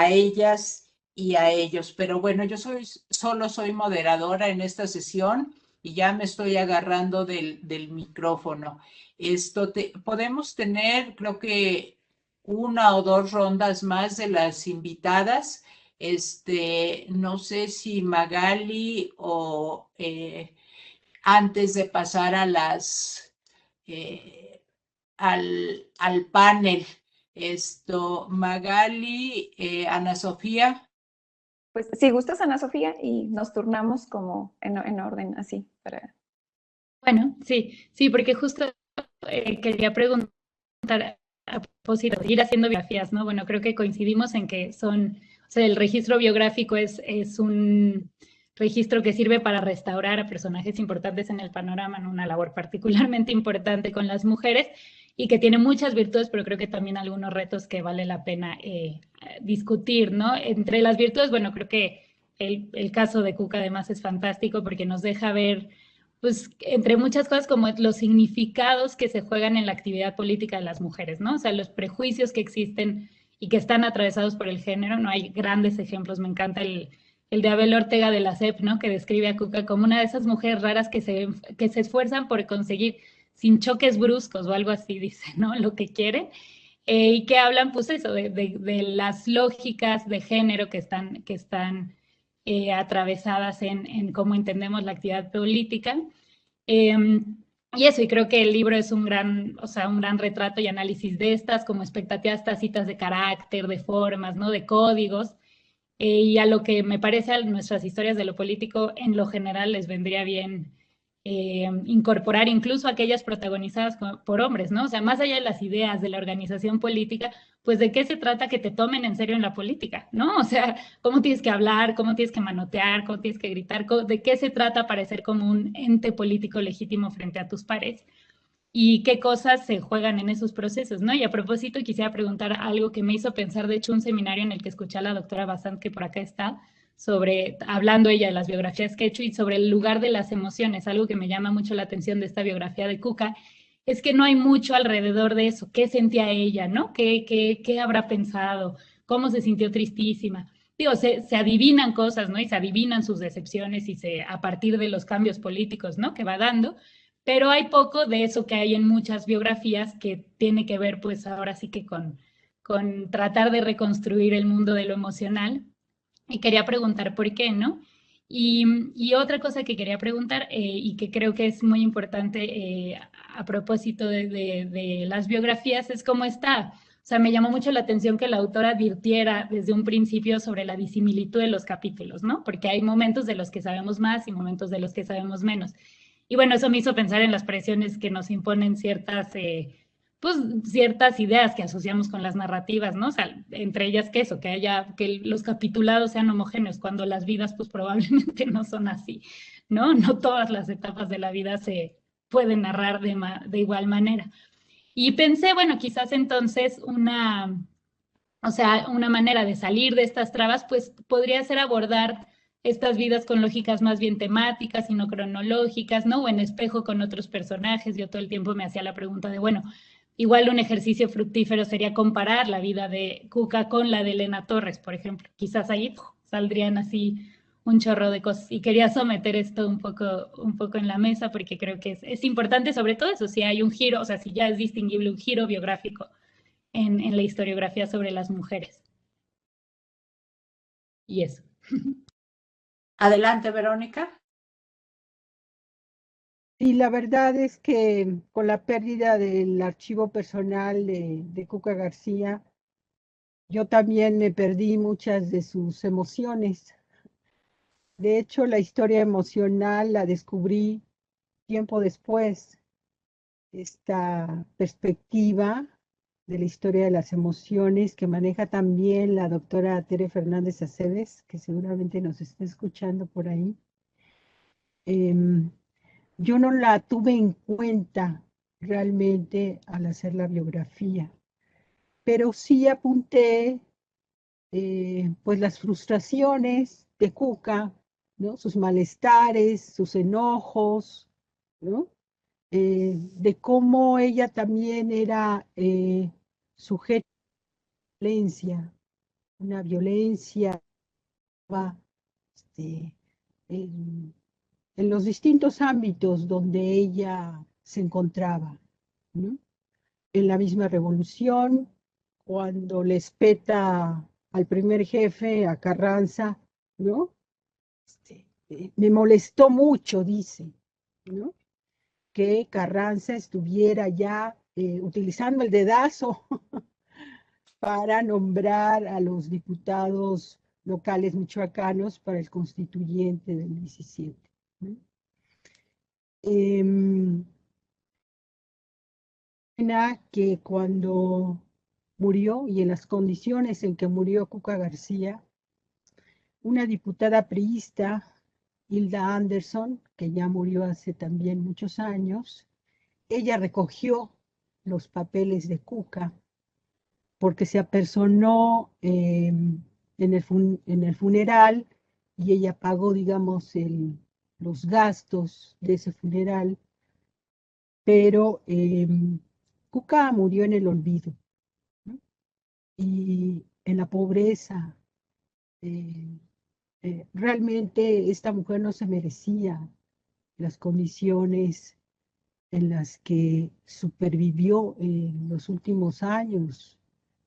ellas y a ellos. Pero bueno, yo solo soy moderadora en esta sesión y ya me estoy agarrando del micrófono. Podemos tener, creo que 1 o 2 rondas más de las invitadas. No sé si Magali o antes de pasar a al panel, Magali, Ana Sofía. Pues si gustas, Ana Sofía, y nos turnamos como en orden así para... Bueno, sí, porque justo quería preguntar a propósito de ir haciendo biografías, ¿no? Bueno, creo que coincidimos en que o sea, el registro biográfico es un registro que sirve para restaurar a personajes importantes en el panorama, ¿no? Una labor particularmente importante con las mujeres y que tiene muchas virtudes, pero creo que también algunos retos que vale la pena discutir, ¿no? Entre las virtudes, bueno, creo que el caso de Cuca además es fantástico porque nos deja ver, pues, entre muchas cosas, como los significados que se juegan en la actividad política de las mujeres, ¿no? O sea, los prejuicios que existen y que están atravesados por el género, ¿no? Hay grandes ejemplos, me encanta el de Abel Ortega de la CEP, ¿no? Que describe a Cuca como una de esas mujeres raras que se esfuerzan por conseguir sin choques bruscos o algo así, dice, ¿no? Lo que quieren. Y que hablan, pues eso, de las lógicas de género que están atravesadas en cómo entendemos la actividad política. Y eso, y creo que el libro es un gran retrato y análisis de estas, como expectativas tácitas de carácter, de formas, ¿no? De códigos, y a lo que me parece a nuestras historias de lo político en lo general les vendría bien incorporar incluso aquellas protagonizadas por hombres, ¿no? O sea, más allá de las ideas de la organización política, pues de qué se trata que te tomen en serio en la política, ¿no? O sea, cómo tienes que hablar, cómo tienes que manotear, cómo tienes que gritar, de qué se trata para ser como un ente político legítimo frente a tus pares y qué cosas se juegan en esos procesos, ¿no? Y a propósito, quisiera preguntar algo que me hizo pensar, de hecho, un seminario en el que escuché a la doctora Bazán, que por acá está, hablando ella de las biografías que he hecho y sobre el lugar de las emociones. Algo que me llama mucho la atención de esta biografía de Kuka es que no hay mucho alrededor de eso. ¿Qué sentía ella, no? ¿Qué habrá pensado? ¿Cómo se sintió tristísima? Digo, se adivinan cosas, ¿no? Y se adivinan sus decepciones y a partir de los cambios políticos, ¿no? Que va dando, pero hay poco de eso que hay en muchas biografías que tiene que ver, pues ahora sí que con tratar de reconstruir el mundo de lo emocional. Y quería preguntar por qué, ¿no? Y otra cosa que quería preguntar y que creo que es muy importante a propósito de las biografías es cómo está. O sea, me llamó mucho la atención que la autora advirtiera desde un principio sobre la disimilitud de los capítulos, ¿no? Porque hay momentos de los que sabemos más y momentos de los que sabemos menos. Y bueno, eso me hizo pensar en las presiones que nos imponen pues ciertas ideas que asociamos con las narrativas, ¿no? O sea, entre ellas que eso, que los capitulados sean homogéneos, cuando las vidas pues probablemente no son así, ¿no? No todas las etapas de la vida se pueden narrar de igual manera. Y pensé, bueno, quizás entonces una manera de salir de estas trabas, pues podría ser abordar estas vidas con lógicas más bien temáticas y no cronológicas, ¿no? O en espejo con otros personajes. Yo todo el tiempo me hacía la pregunta de, bueno, igual un ejercicio fructífero sería comparar la vida de Kuka con la de Elena Torres, por ejemplo. Quizás ahí saldrían así un chorro de cosas. Y quería someter esto un poco en la mesa porque creo que es importante, sobre todo eso, si hay un giro, o sea, si ya es distinguible un giro biográfico en la historiografía sobre las mujeres. Y eso. Adelante, Verónica. Y la verdad es que con la pérdida del archivo personal de Kuka García, yo también me perdí muchas de sus emociones. De hecho, la historia emocional la descubrí tiempo después. Esta perspectiva de la historia de las emociones que maneja también la doctora Tere Fernández Aceves, que seguramente nos está escuchando por ahí. Yo no la tuve en cuenta realmente al hacer la biografía, pero sí apunté pues las frustraciones de Kuka, ¿no? Sus malestares, sus enojos, ¿no? De cómo ella también era sujeta a violencia, una violencia este, en los distintos ámbitos donde ella se encontraba, ¿no? En la misma revolución, cuando le espeta al primer jefe, a Carranza, ¿no? Me molestó mucho, dice, ¿no? Que Carranza estuviera ya utilizando el dedazo para nombrar a los diputados locales michoacanos para el constituyente del 17. ¿No? Que cuando murió y en las condiciones en que murió Kuka García, una diputada priista, Hilda Anderson, que ya murió hace también muchos años, ella recogió los papeles de Kuka porque se apersonó en el funeral y ella pagó, digamos, los gastos de ese funeral, pero Kuka murió en el olvido, ¿no? Y en la pobreza. Realmente esta mujer no se merecía las condiciones en las que supervivió en los últimos años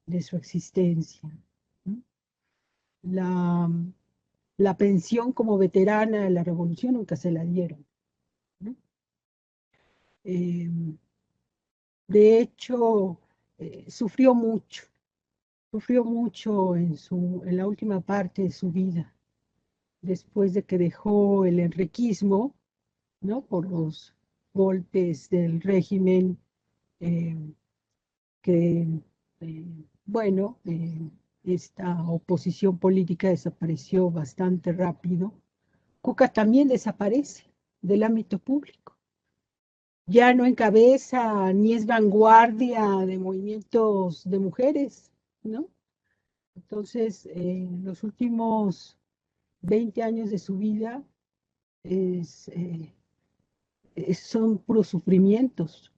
de su existencia, ¿no? La pensión como veterana de la revolución nunca se la dieron, ¿no? De hecho, sufrió mucho en la última parte de su vida, después de que dejó el enriquismo, ¿no? Por los golpes del régimen que, bueno, esta oposición política desapareció bastante rápido. Kuka también desaparece del ámbito público. Ya no encabeza ni es vanguardia de movimientos de mujeres, ¿no? Entonces, los últimos 20 años de su vida son puros sufrimientos,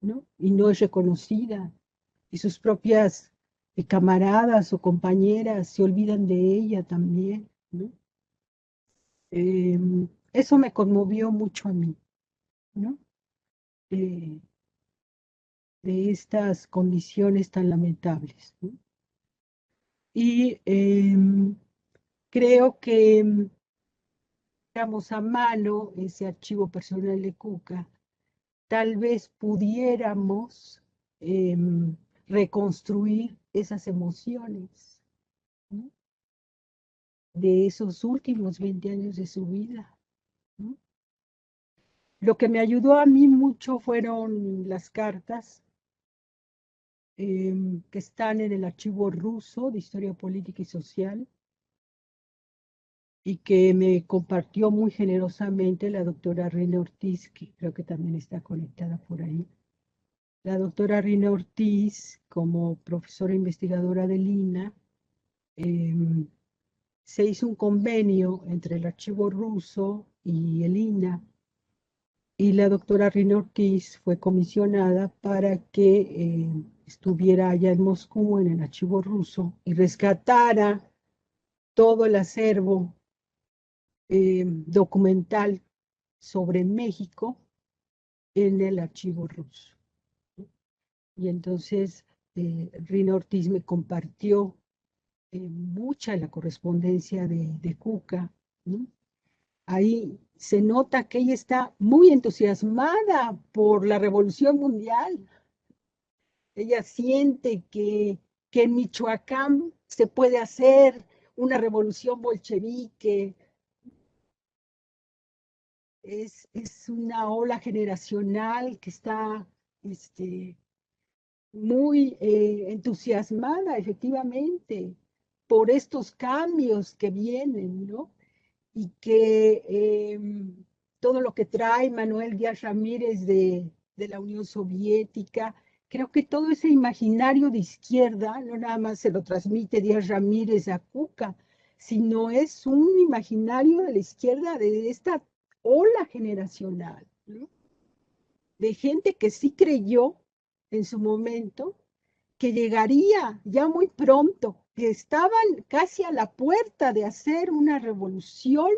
¿no? Y no es reconocida. Y sus propias camaradas o compañeras se olvidan de ella también, ¿no? Eso me conmovió mucho a mí, ¿no? De estas condiciones tan lamentables, ¿no? Y creo que digamos a mano ese archivo personal de Cuca, tal vez pudiéramos reconstruir esas emociones, ¿no? De esos últimos 20 años de su vida, ¿no? Lo que me ayudó a mí mucho fueron las cartas que están en el archivo ruso de Historia Política y Social y que me compartió muy generosamente la doctora Rina Ortiz, que creo que también está conectada por ahí. La doctora Rina Ortiz, como profesora investigadora del INA, se hizo un convenio entre el archivo ruso y el INA, y la doctora Rina Ortiz fue comisionada para que estuviera allá en Moscú, en el archivo ruso, y rescatara todo el acervo documental sobre México en el archivo ruso. Y entonces Rina Ortiz me compartió mucha la correspondencia de Cuca, ¿no? Ahí se nota que ella está muy entusiasmada por la revolución mundial. Ella siente que en Michoacán se puede hacer una revolución bolchevique. Es una ola generacional que está muy entusiasmada, efectivamente, por estos cambios que vienen, ¿no? Y que todo lo que trae Manuel Díaz Ramírez de la Unión Soviética, creo que todo ese imaginario de izquierda, no nada más se lo transmite Díaz Ramírez a Cuca, sino es un imaginario de la izquierda, de esta ola generacional, ¿no? De gente que sí creyó en su momento que llegaría ya muy pronto, que estaban casi a la puerta de hacer una revolución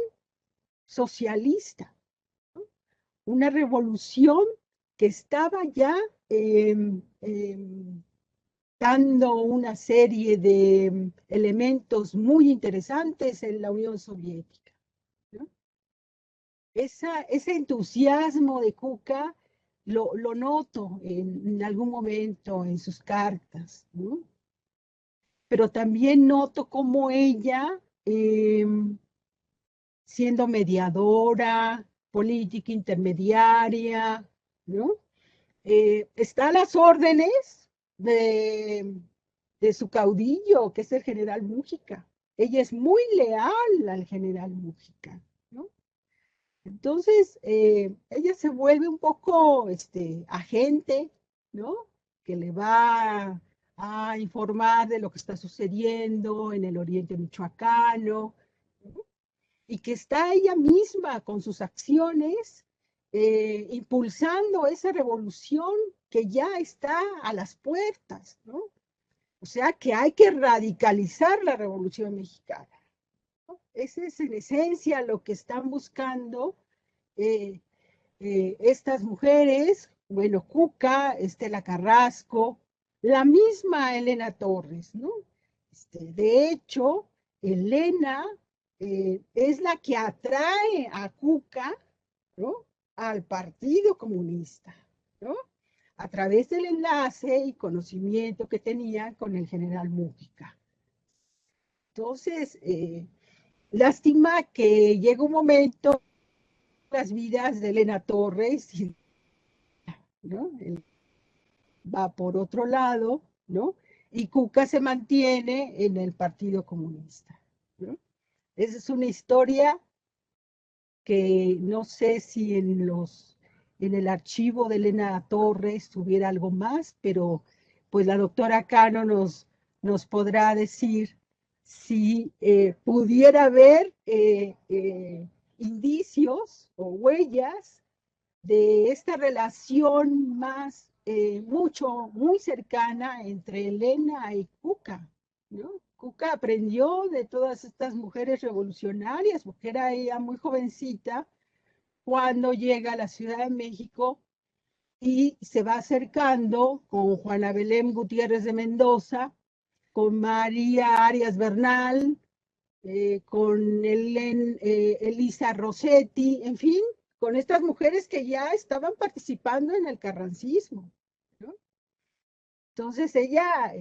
socialista, ¿no? Una revolución que estaba ya dando una serie de elementos muy interesantes en la Unión Soviética, ¿no? Ese entusiasmo de Cuca lo noto en algún momento en sus cartas, ¿no? Pero también noto cómo ella, siendo mediadora, política intermediaria, ¿no? Está a las órdenes de su caudillo, que es el general Mújica. Ella es muy leal al general Mújica, ¿no? Entonces, ella se vuelve un poco agente, ¿no? Que le va a informar de lo que está sucediendo en el oriente michoacano, ¿no? Y que está ella misma con sus acciones impulsando esa revolución que ya está a las puertas, ¿no? O sea que hay que radicalizar la revolución mexicana, ¿no? Ese es en esencia lo que están buscando estas mujeres, bueno, Cuca, Estela Carrasco, la misma Elena Torres, ¿no? De hecho, Elena es la que atrae a Cuca, ¿no? Al Partido Comunista, ¿no? A través del enlace y conocimiento que tenía con el general Mújica. Entonces, lástima que llega un momento las vidas de Elena Torres, ¿no? Va por otro lado, ¿no? Y Cuca se mantiene en el Partido Comunista, ¿no? Esa es una historia que no sé si en el archivo de Elena Torres tuviera algo más, pero pues la doctora Cano nos podrá decir si pudiera haber indicios o huellas de esta relación más, muy cercana entre Elena y Cuca, ¿no? Cuca aprendió de todas estas mujeres revolucionarias, porque era ella muy jovencita cuando llega a la Ciudad de México y se va acercando con Juana Belén Gutiérrez de Mendoza, con María Arias Bernal, con Elisa Rossetti, en fin, con estas mujeres que ya estaban participando en el carrancismo, ¿no? Entonces ella,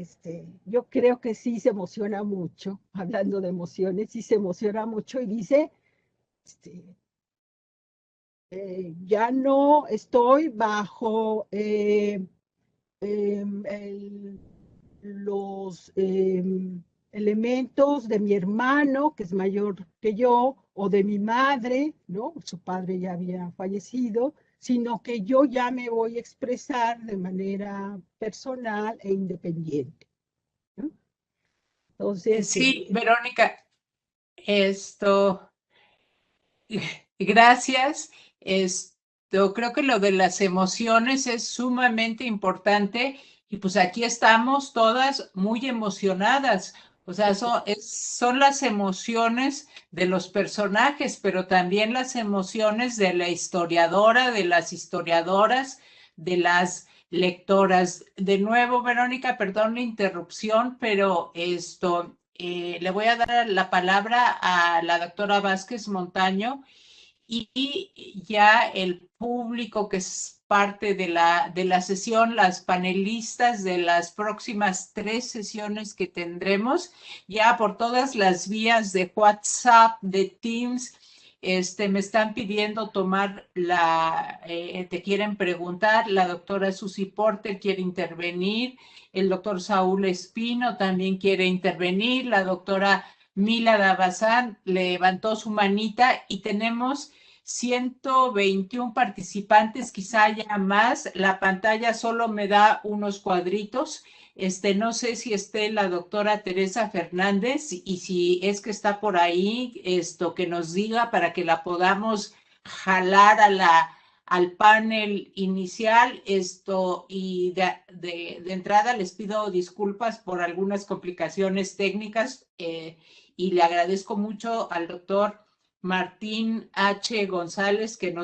yo creo que sí se emociona mucho, hablando de emociones, sí se emociona mucho y dice, ya no estoy bajo los elementos de mi hermano, que es mayor que yo, o de mi madre, ¿no? Su padre ya había fallecido, sino que yo ya me voy a expresar de manera personal e independiente, ¿no? Entonces, Sí, Verónica, esto, gracias. Creo que lo de las emociones es sumamente importante y pues aquí estamos todas muy emocionadas. O sea, son las emociones de los personajes, pero también las emociones de la historiadora, de las historiadoras, de las lectoras. De nuevo, Verónica, perdón la interrupción, pero le voy a dar la palabra a la doctora Vázquez Montaño y ya el público que es parte de la sesión, las panelistas de las próximas 3 sesiones que tendremos, ya por todas las vías de WhatsApp, de Teams, me están pidiendo tomar te quieren preguntar, la doctora Susi Porter quiere intervenir, el doctor Saúl Espino también quiere intervenir, la doctora Mila Dabazán levantó su manita y tenemos 121 participantes, quizá haya más. La pantalla solo me da unos cuadritos. No sé si esté la doctora Teresa Fernández y si es que está por ahí, que nos diga para que la podamos jalar al panel inicial. Y de entrada les pido disculpas por algunas complicaciones técnicas y le agradezco mucho al doctor Martín H. González que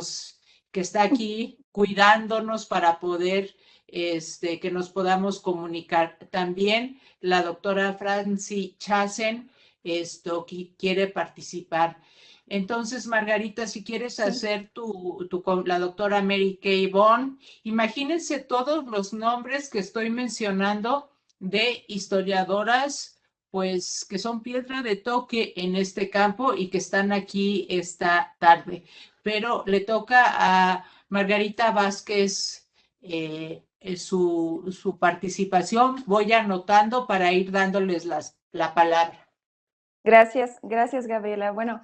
está aquí cuidándonos para poder que nos podamos comunicar. También la doctora Franci Chasen que quiere participar. Entonces, Margarita, si quieres hacer con la doctora Mary Kay Bond, imagínense todos los nombres que estoy mencionando de historiadoras pues que son piedra de toque en este campo y que están aquí esta tarde. Pero le toca a Margarita Vázquez su participación. Voy anotando para ir dándoles la palabra. Gracias, gracias, Gabriela. Bueno,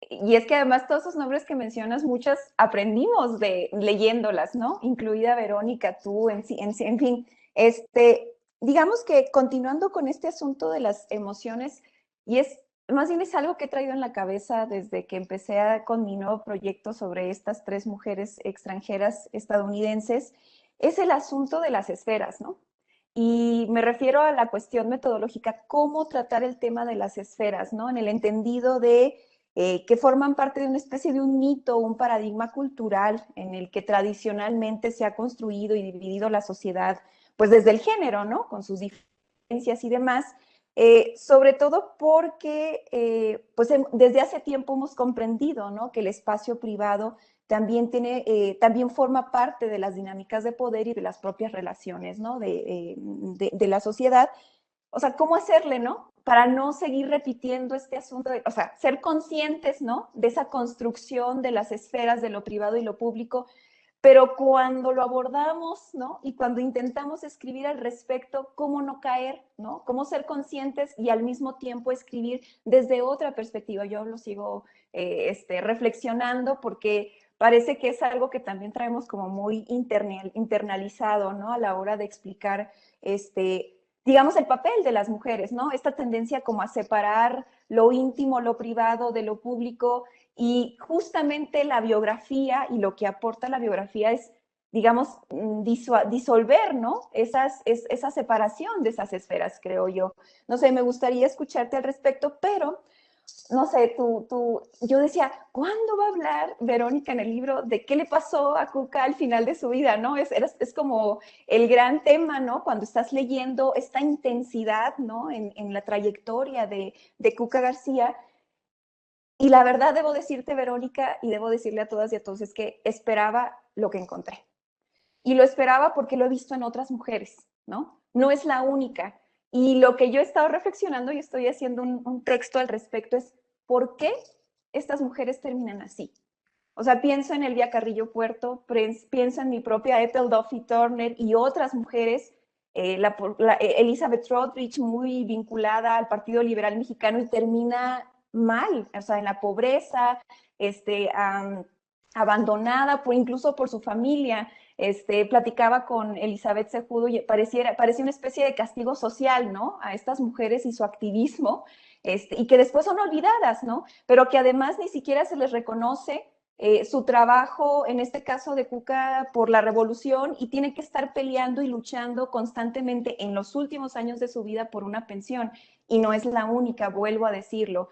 y es que además todos esos nombres que mencionas, muchas aprendimos leyéndolas, ¿no? Incluida Verónica, tú, en fin, digamos que continuando con este asunto de las emociones, y más bien es algo que he traído en la cabeza desde que empecé con mi nuevo proyecto sobre estas 3 mujeres extranjeras estadounidenses, es el asunto de las esferas, ¿no? Y me refiero a la cuestión metodológica, cómo tratar el tema de las esferas, ¿no? En el entendido de que forman parte de una especie de un mito, un paradigma cultural en el que tradicionalmente se ha construido y dividido la sociedad, pues desde el género, ¿no? Con sus diferencias y demás, sobre todo porque pues desde hace tiempo hemos comprendido, ¿no? Que el espacio privado también también forma parte de las dinámicas de poder y de las propias relaciones, ¿no? de la sociedad. O sea, ¿cómo hacerle, no? Para no seguir repitiendo este asunto, o sea, ser conscientes, ¿no? De esa construcción de las esferas de lo privado y lo público, pero cuando lo abordamos, ¿no? Y cuando intentamos escribir al respecto, ¿cómo no caer, ¿no? Cómo ser conscientes y al mismo tiempo escribir desde otra perspectiva. Yo lo sigo reflexionando porque parece que es algo que también traemos como muy internalizado, ¿no? A la hora de explicar digamos, el papel de las mujeres, ¿no? Esta tendencia como a separar lo íntimo, lo privado de lo público, y justamente la biografía y lo que aporta la biografía es, digamos, disolver, ¿no? Esa separación de esas esferas, creo yo. No sé, me gustaría escucharte al respecto, pero no sé, yo decía, ¿cuándo va a hablar Verónica en el libro de qué le pasó a Cuca al final de su vida, ¿no? Es como el gran tema, ¿no? Cuando estás leyendo esta intensidad, ¿no? En la trayectoria de Cuca García. Y la verdad debo decirte, Verónica, y debo decirle a todas y a todos, es que esperaba lo que encontré. Y lo esperaba porque lo he visto en otras mujeres, ¿no? No es la única. Y lo que yo he estado reflexionando y estoy haciendo un texto al respecto es, ¿por qué estas mujeres terminan así? O sea, pienso en Elvia Carrillo Puerto, pienso en mi propia Ethel Duffy Turner y otras mujeres, Elizabeth Rodrich, muy vinculada al Partido Liberal Mexicano y termina mal, o sea, en la pobreza, abandonada incluso por su familia. Platicaba con Elizabeth Cejudo y parecía una especie de castigo social, ¿no? A estas mujeres y su activismo, y que después son olvidadas, ¿no? Pero que además ni siquiera se les reconoce su trabajo, en este caso de Cuca, por la revolución, y tiene que estar peleando y luchando constantemente en los últimos años de su vida por una pensión, y no es la única, vuelvo a decirlo.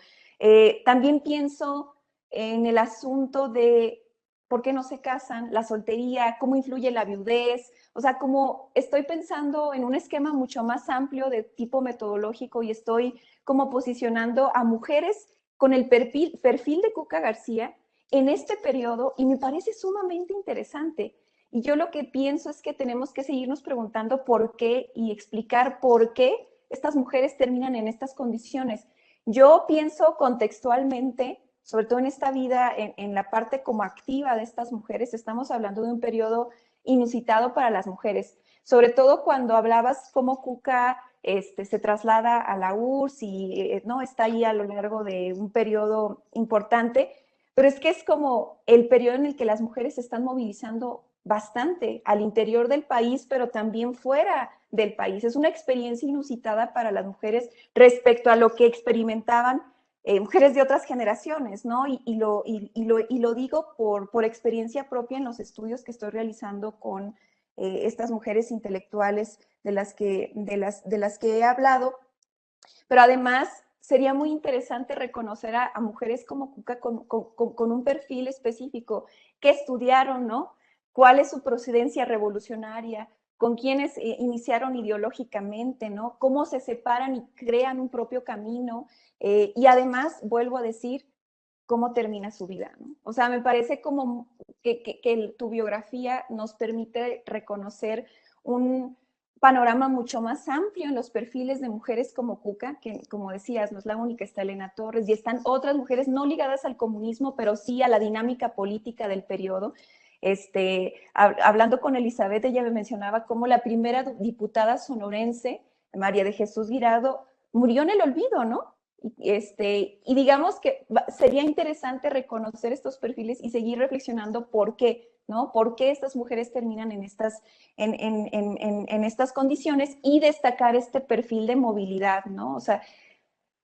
También pienso en el asunto de por qué no se casan, la soltería, cómo influye la viudez, o sea, como estoy pensando en un esquema mucho más amplio de tipo metodológico y estoy como posicionando a mujeres con el perfil de Cuca García en este periodo, y me parece sumamente interesante. Y yo lo que pienso es que tenemos que seguirnos preguntando por qué y explicar por qué estas mujeres terminan en estas condiciones. Yo pienso contextualmente, sobre todo en esta vida, en la parte como activa de estas mujeres, estamos hablando de un periodo inusitado para las mujeres, sobre todo cuando hablabas cómo Cuca se traslada a la URSS y no está ahí a lo largo de un periodo importante, pero es que es como el periodo en el que las mujeres se están movilizando bastante al interior del país, pero también fuera del país. Es una experiencia inusitada para las mujeres respecto a lo que experimentaban mujeres de otras generaciones, ¿no? Y lo digo por experiencia propia en los estudios que estoy realizando con estas mujeres intelectuales de las que he hablado, pero además sería muy interesante reconocer a mujeres como Cuca con un perfil específico, que estudiaron, ¿no? ¿Cuál es su procedencia revolucionaria? ¿Con quiénes iniciaron ideológicamente, ¿no? ¿Cómo se separan y crean un propio camino? Y además, vuelvo a decir, cómo termina su vida, ¿no? O sea, me parece como que tu biografía nos permite reconocer un panorama mucho más amplio en los perfiles de mujeres como Cuca, que como decías, no es la única, está Elena Torres, y están otras mujeres no ligadas al comunismo, pero sí a la dinámica política del periodo. Hablando con Elizabeth, ella me mencionaba cómo la primera diputada sonorense, María de Jesús Guirado, murió en el olvido, ¿no? Y digamos que sería interesante reconocer estos perfiles y seguir reflexionando por qué, ¿no? ¿Por qué estas mujeres terminan en estas condiciones y destacar este perfil de movilidad, ¿no? O sea,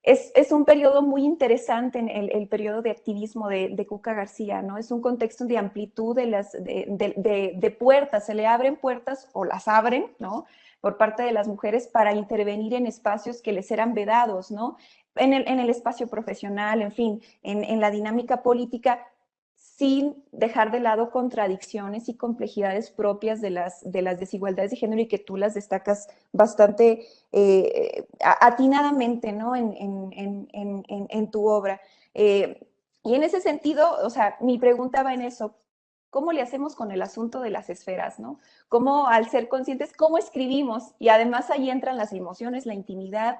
es un periodo muy interesante en el periodo de activismo de Cuca García, ¿no? Es un contexto de amplitud de puertas, se le abren puertas o las abren, ¿no? Por parte de las mujeres para intervenir en espacios que les eran vedados, ¿no? En el espacio profesional, en fin, en la dinámica política, sin dejar de lado contradicciones y complejidades propias de las desigualdades de género, y que tú las destacas bastante atinadamente, ¿no? en tu obra. Y en ese sentido, o sea, mi pregunta va en eso. ¿Cómo le hacemos con el asunto de las esferas, no? ¿Cómo, al ser conscientes, cómo escribimos? Y además ahí entran las emociones, la intimidad,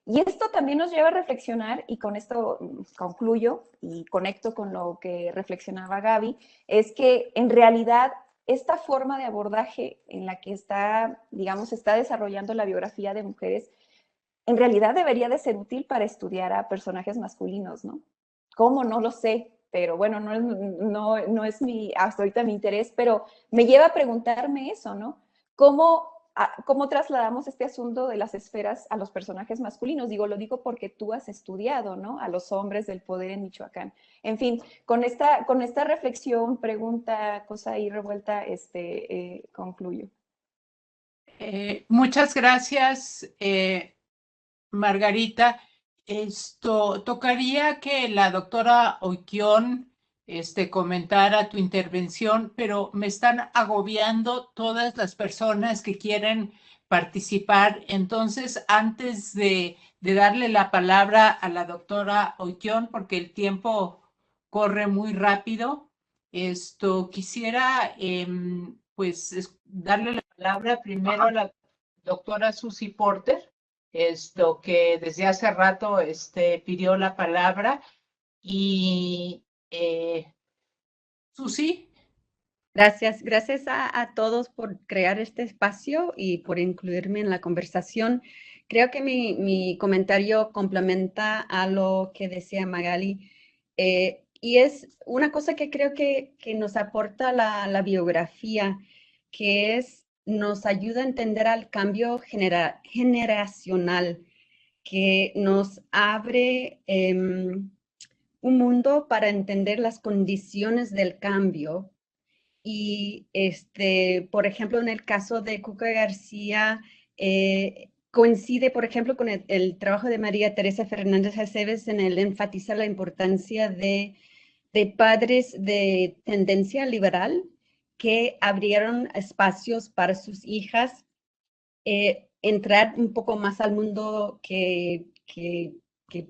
y esto también nos lleva a reflexionar, y con esto concluyo y conecto con lo que reflexionaba Gaby, es que en realidad esta forma de abordaje en la que está desarrollando la biografía de mujeres, en realidad debería de ser útil para estudiar a personajes masculinos, ¿no? ¿Cómo? No lo sé, pero bueno, no es hasta ahorita mi interés, pero me lleva a preguntarme eso, ¿no? ¿Cómo ¿cómo trasladamos este asunto de las esferas a los personajes masculinos? Lo digo porque tú has estudiado, ¿no? A los hombres del poder en Michoacán. En fin, con esta reflexión, pregunta, cosa ahí revuelta, concluyo. Muchas gracias, Margarita. Tocaría que la doctora Oiquión comentara tu intervención, pero me están agobiando todas las personas que quieren participar. Entonces, antes de darle la palabra a la doctora Oiquión, porque el tiempo corre muy rápido, quisiera pues darle la palabra primero a la doctora Susi Porter, que desde hace rato pidió la palabra. Y Susi. Gracias a todos por crear este espacio y por incluirme en la conversación. Creo que mi comentario complementa a lo que decía Magali, y es una cosa que creo que nos aporta la biografía, que nos ayuda a entender al cambio generacional, que nos abre un mundo para entender las condiciones del cambio. Y por ejemplo, en el caso de Cuca García, coincide, por ejemplo, con el trabajo de María Teresa Fernández Aceves en el enfatizar la importancia de padres de tendencia liberal que abrieron espacios para sus hijas entrar un poco más al mundo que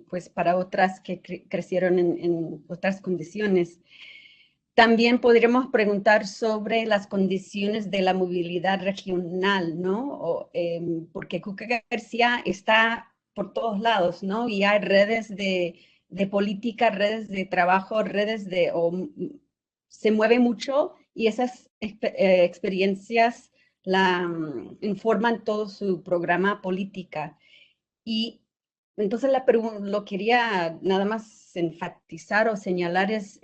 pues para otras que crecieron en otras condiciones. También podríamos preguntar sobre las condiciones de la movilidad regional, ¿no? Porque Cuca García está por todos lados, ¿no? Y hay redes de política, redes de trabajo, se mueve mucho y esas experiencias informan todo su programa política. Y entonces lo quería nada más enfatizar o señalar es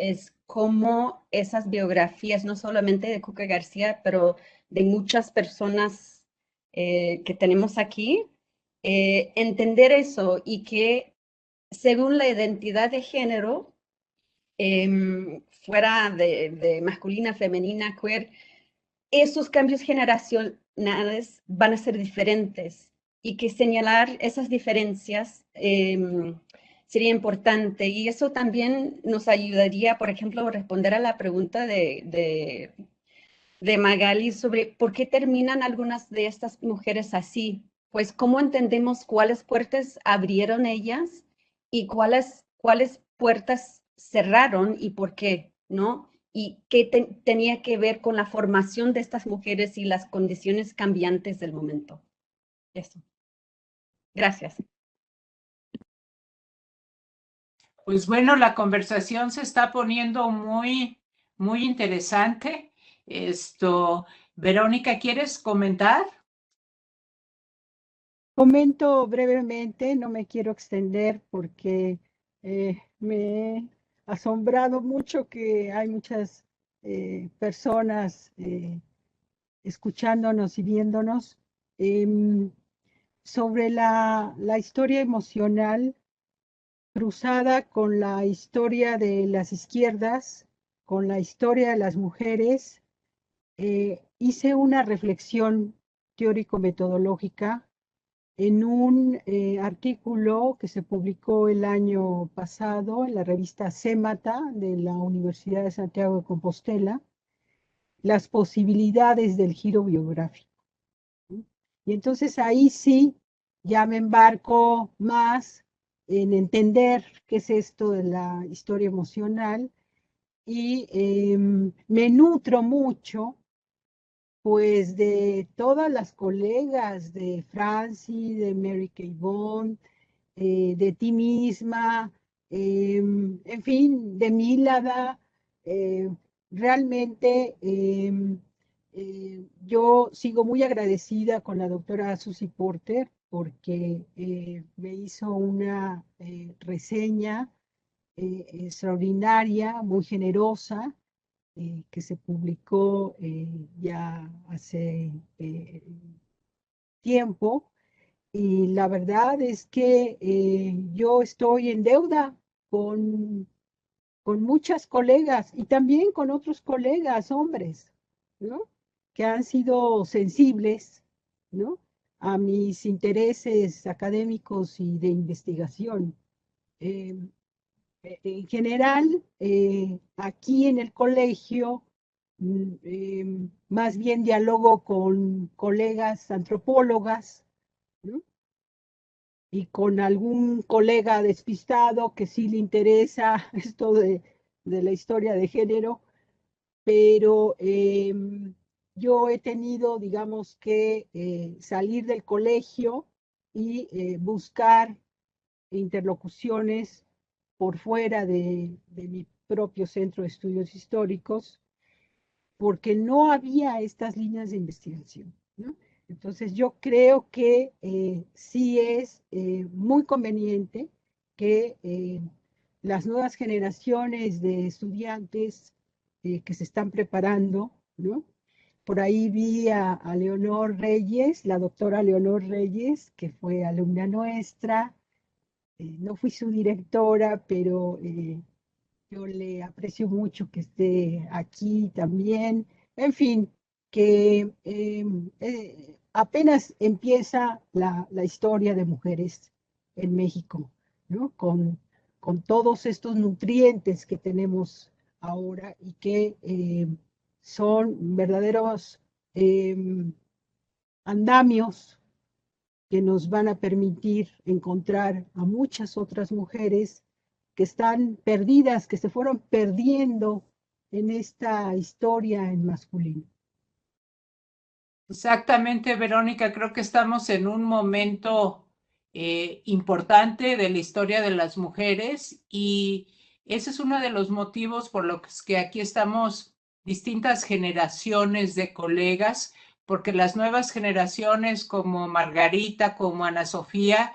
cómo esas biografías, no solamente de Cuca García, pero de muchas personas que tenemos aquí, entender eso y que según la identidad de género, fuera de masculina, femenina, queer, esos cambios generacionales van a ser diferentes y que señalar esas diferencias sería importante. Y eso también nos ayudaría, por ejemplo, a responder a la pregunta de Magali sobre por qué terminan algunas de estas mujeres así. Pues, ¿cómo entendemos cuáles puertas abrieron ellas y cuáles puertas cerraron y por qué, ¿no? Y qué tenía que ver con la formación de estas mujeres y las condiciones cambiantes del momento. Eso. Gracias. Pues bueno, la conversación se está poniendo muy, muy interesante. Verónica, ¿quieres comentar? Comento brevemente, no me quiero extender porque me he asombrado mucho que hay muchas personas escuchándonos y viéndonos. Sobre la historia emocional cruzada con la historia de las izquierdas, con la historia de las mujeres, hice una reflexión teórico-metodológica en un artículo que se publicó el año pasado en la revista Cémata de la Universidad de Santiago de Compostela, las posibilidades del giro biográfico. Y entonces ahí sí ya me embarco más en entender qué es esto de la historia emocional y me nutro mucho pues de todas las colegas de Franci, de Mary Kay Bond, de ti misma, en fin, de Mílada, realmente yo sigo muy agradecida con la doctora Susi Porter porque me hizo una reseña extraordinaria, muy generosa, que se publicó ya hace tiempo y la verdad es que yo estoy en deuda con muchas colegas y también con otros colegas hombres, ¿no? Que han sido sensibles, ¿no? A mis intereses académicos y de investigación. Eh, en general, aquí en el colegio, más bien dialogo con colegas antropólogas, ¿no? Y con algún colega despistado que sí le interesa esto de la historia de género, pero yo he tenido, digamos, que salir del colegio y buscar interlocuciones por fuera de mi propio centro de estudios históricos, porque no había estas líneas de investigación, ¿no? Entonces yo creo que sí es muy conveniente que las nuevas generaciones de estudiantes que se están preparando, ¿no? Por ahí vi a Leonor Reyes, la doctora Leonor Reyes, que fue alumna nuestra. No fui su directora, pero yo le aprecio mucho que esté aquí también. En fin, que apenas empieza la historia de mujeres en México, ¿no? Con todos estos nutrientes que tenemos ahora y que son verdaderos andamios que nos van a permitir encontrar a muchas otras mujeres que están perdidas, que se fueron perdiendo en esta historia en masculino. Exactamente, Verónica, creo que estamos en un momento importante de la historia de las mujeres y ese es uno de los motivos por los que aquí estamos distintas generaciones de colegas, porque las nuevas generaciones como Margarita, como Ana Sofía,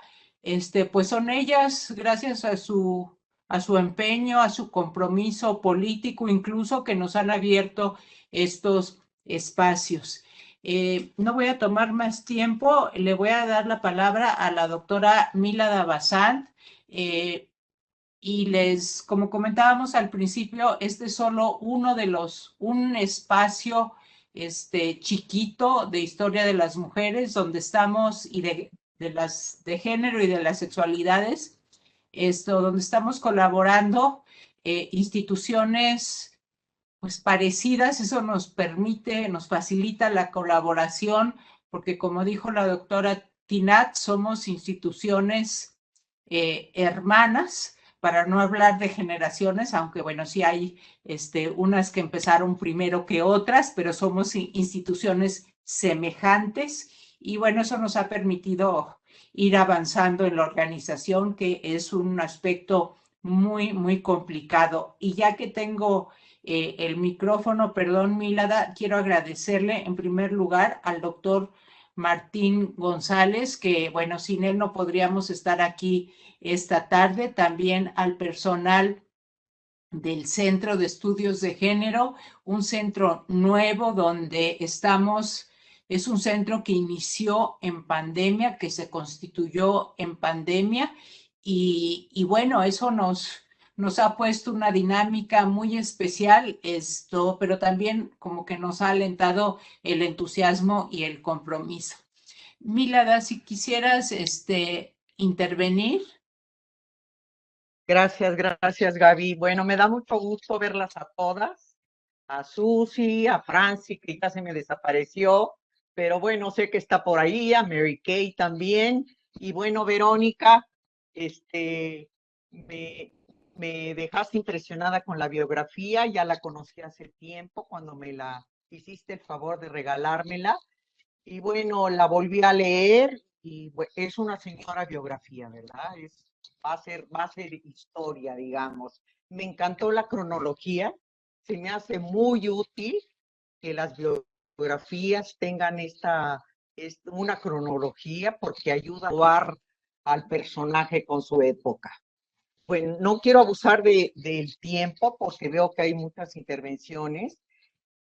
pues son ellas, gracias a su empeño, a su compromiso político, incluso que nos han abierto estos espacios. No voy a tomar más tiempo, le voy a dar la palabra a la doctora Milada Bazán. Y como comentábamos al principio, este es solo un espacio chiquito de historia de las mujeres, donde estamos y de género y de las sexualidades, donde estamos colaborando instituciones pues parecidas, eso nos facilita la colaboración, porque como dijo la doctora Tinat, somos instituciones hermanas, para no hablar de generaciones, aunque bueno, sí hay unas que empezaron primero que otras, pero somos instituciones semejantes y bueno, eso nos ha permitido ir avanzando en la organización, que es un aspecto muy, muy complicado. Y ya que tengo el micrófono, perdón, Milada, quiero agradecerle en primer lugar al doctor Martín González, que bueno, sin él no podríamos estar aquí esta tarde, también al personal del Centro de Estudios de Género, un centro nuevo donde estamos, es un centro que inició en pandemia, que se constituyó en pandemia y bueno, eso nos ha puesto una dinámica muy especial, pero también como que nos ha alentado el entusiasmo y el compromiso. Milada, si quisieras intervenir. Gracias, Gaby. Bueno, me da mucho gusto verlas a todas, a Susi, a Franci, que ya se me desapareció, pero bueno, sé que está por ahí, a Mary Kay también, y bueno, Verónica, me dejaste impresionada con la biografía, ya la conocí hace tiempo cuando me la hiciste el favor de regalármela, y bueno, la volví a leer, y es una señora biografía, ¿verdad? Va a ser historia, digamos. Me encantó la cronología, se me hace muy útil que las biografías tengan una cronología porque ayuda a situar al personaje con su época. Bueno, no quiero abusar del tiempo porque veo que hay muchas intervenciones,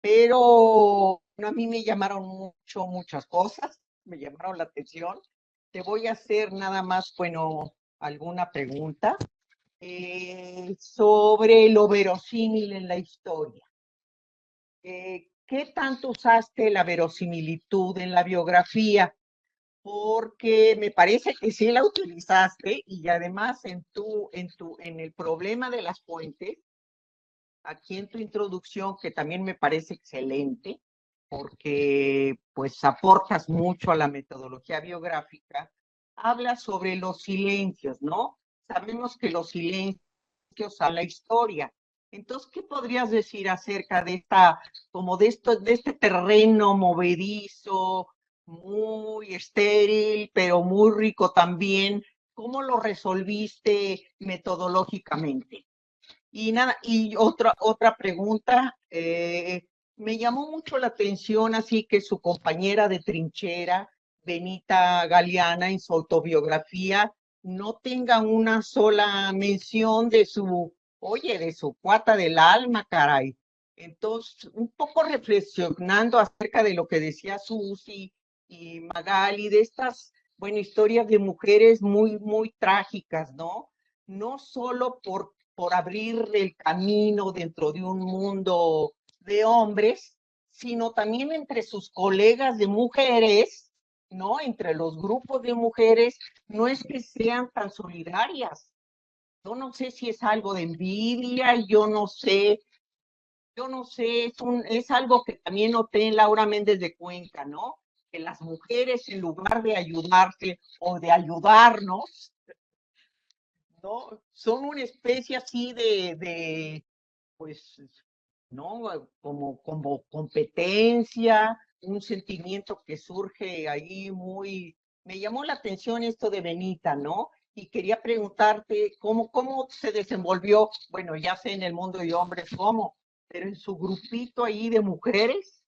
pero a mí me llamaron muchas cosas. me llamaron la atención. Te voy a hacer nada más, bueno, alguna pregunta sobre lo verosímil en la historia. ¿Qué tanto usaste la verosimilitud en la biografía? Porque me parece que sí la utilizaste y además en el problema de las fuentes, aquí en tu introducción, que también me parece excelente, porque pues aportas mucho a la metodología biográfica, habla sobre los silencios, ¿no? Sabemos que los silencios a la historia. Entonces, ¿qué podrías decir acerca de de este terreno movedizo, muy estéril, pero muy rico también? ¿Cómo lo resolviste metodológicamente? Y nada, y otra pregunta, me llamó mucho la atención así que su compañera de trinchera, Benita Galeana, en su autobiografía, no tenga una sola mención de de su cuata del alma, caray. Entonces, un poco reflexionando acerca de lo que decía Susi y Magali, de estas, bueno, historias de mujeres muy, muy trágicas, ¿no? No solo por abrir el camino dentro de un mundo de hombres, sino también entre sus colegas de mujeres, ¿no? Entre los grupos de mujeres, no es que sean tan solidarias. Yo no sé si es algo de envidia, yo no sé, es algo que también noté en Laura Méndez de Cuenca, ¿no? Que las mujeres, en lugar de ayudarse o de ayudarnos, ¿no? Son una especie así pues, ¿no? Como competencia, un sentimiento que surge ahí muy... Me llamó la atención esto de Benita, ¿no? Y quería preguntarte cómo se desenvolvió, bueno, ya sé en el mundo de hombres cómo, pero en su grupito ahí de mujeres,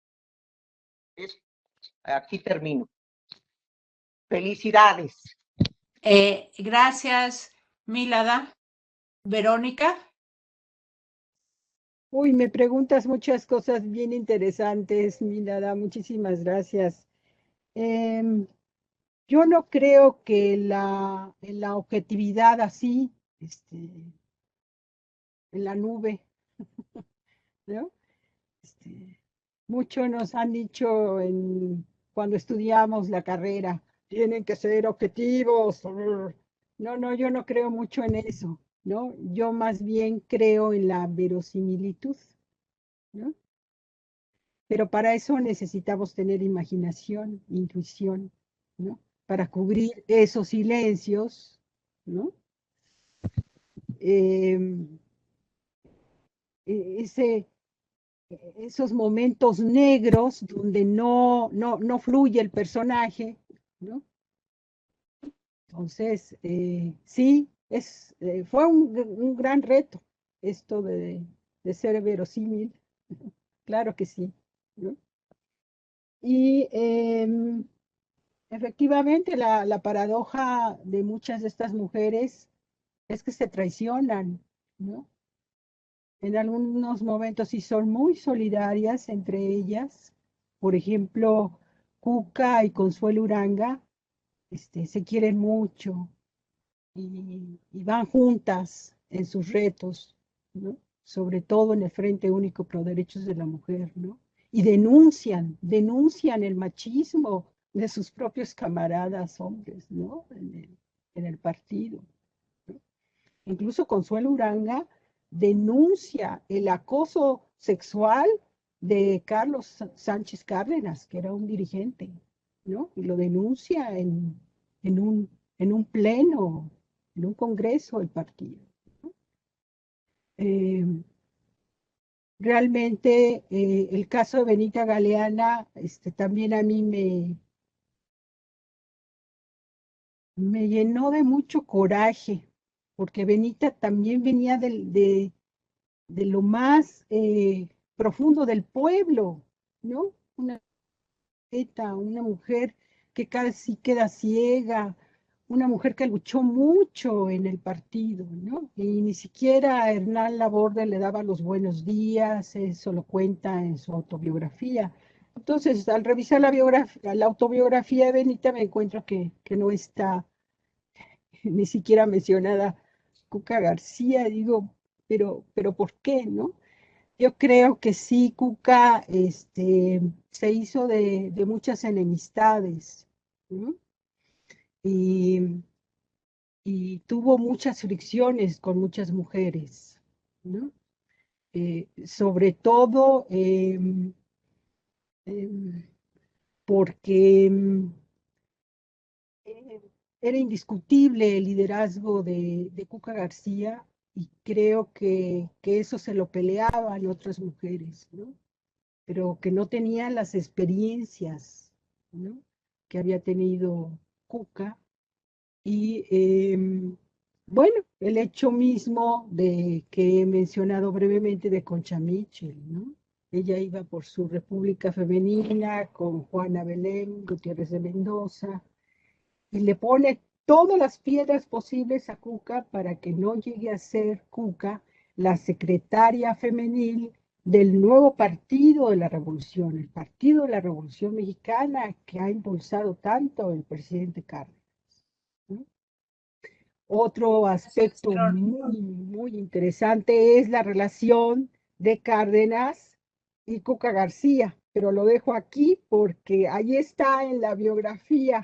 aquí termino. Felicidades. Gracias, Milada. Verónica. Uy, me preguntas muchas cosas bien interesantes, Milada, muchísimas gracias. Yo no creo que la objetividad así, en la nube, ¿no? Mucho nos han dicho cuando estudiamos la carrera, tienen que ser objetivos. No, no, yo no creo mucho en eso, ¿no? Yo más bien creo en la verosimilitud, ¿no? Pero para eso necesitamos tener imaginación, intuición, ¿no? Para cubrir esos silencios, ¿no? Ese, esos momentos negros donde no fluye el personaje, ¿no? Entonces, sí, fue un gran reto esto de ser verosímil, claro que sí, ¿no? Y efectivamente la paradoja de muchas de estas mujeres es que se traicionan, ¿no? En algunos momentos sí son muy solidarias entre ellas. Por ejemplo, Cuca y Consuelo Uranga se quieren mucho y van juntas en sus retos, ¿no? Sobre todo en el Frente Único Pro Derechos de la Mujer, ¿no? Y denuncian el machismo de sus propios camaradas hombres, ¿no? En el partido. Incluso Consuelo Uranga denuncia el acoso sexual de Carlos Sánchez Cárdenas, que era un dirigente, ¿no? Y lo denuncia en un pleno, en un congreso del partido, ¿no? Realmente el caso de Benita Galeana también a mí me llenó de mucho coraje, porque Benita también venía de lo más profundo del pueblo, ¿no? Una mujer que casi queda ciega, una mujer que luchó mucho en el partido, ¿no? Y ni siquiera a Hernán Laborde le daba los buenos días, eso lo cuenta en su autobiografía. Entonces, al revisar la autobiografía de Benita, me encuentro que no está ni siquiera mencionada Cuca García. Digo, pero ¿por qué, no? Yo creo que sí, Cuca se hizo de muchas enemistades, ¿no? Y, y tuvo muchas fricciones con muchas mujeres, ¿no? Sobre todo em, porque eh, era indiscutible el liderazgo de Cuca García y creo que eso se lo peleaban otras mujeres, ¿no? Pero que no tenían las experiencias, ¿no? Que había tenido Cuca. Y bueno, el hecho mismo de que he mencionado brevemente de Concha Mitchell, ¿no? Ella iba por su República Femenina con Juana Belén Gutiérrez de Mendoza y le pone todas las piedras posibles a Cuca para que no llegue a ser Cuca la secretaria femenil del nuevo Partido de la Revolución, el Partido de la Revolución Mexicana que ha impulsado tanto el presidente Cárdenas, ¿no? Otro aspecto muy interesante es la relación de Cárdenas y Cuca García, pero lo dejo aquí porque ahí está en la biografía,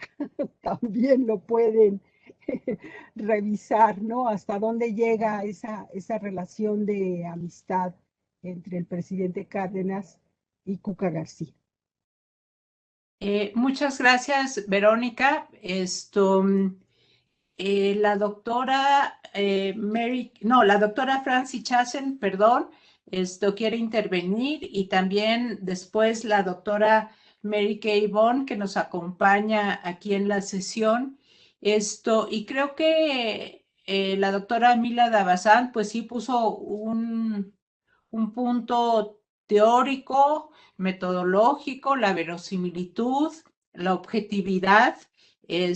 también lo pueden revisar, ¿no? Hasta dónde llega esa relación de amistad entre el presidente Cárdenas y Cuca García. Muchas gracias, Verónica. La doctora la doctora Francie Chasen, perdón, quiere intervenir y también después la doctora Mary Kay Bond, que nos acompaña aquí en la sesión. Y creo que la doctora Mila Davazán, pues sí puso un punto teórico, metodológico, la verosimilitud, la objetividad, que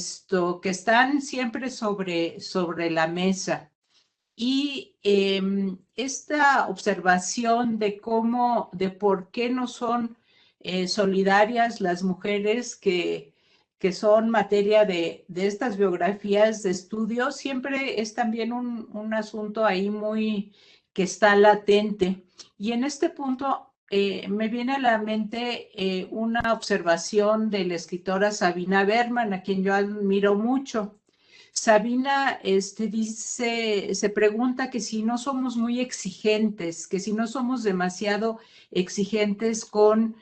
están siempre sobre la mesa. Y esta observación de por qué no son solidarias las mujeres que son materia de estas biografías de estudio, siempre es también un asunto ahí muy que está latente. Y en este punto me viene a la mente una observación de la escritora Sabina Berman, a quien yo admiro mucho. Sabina se pregunta que si no somos muy exigentes, que si no somos demasiado exigentes con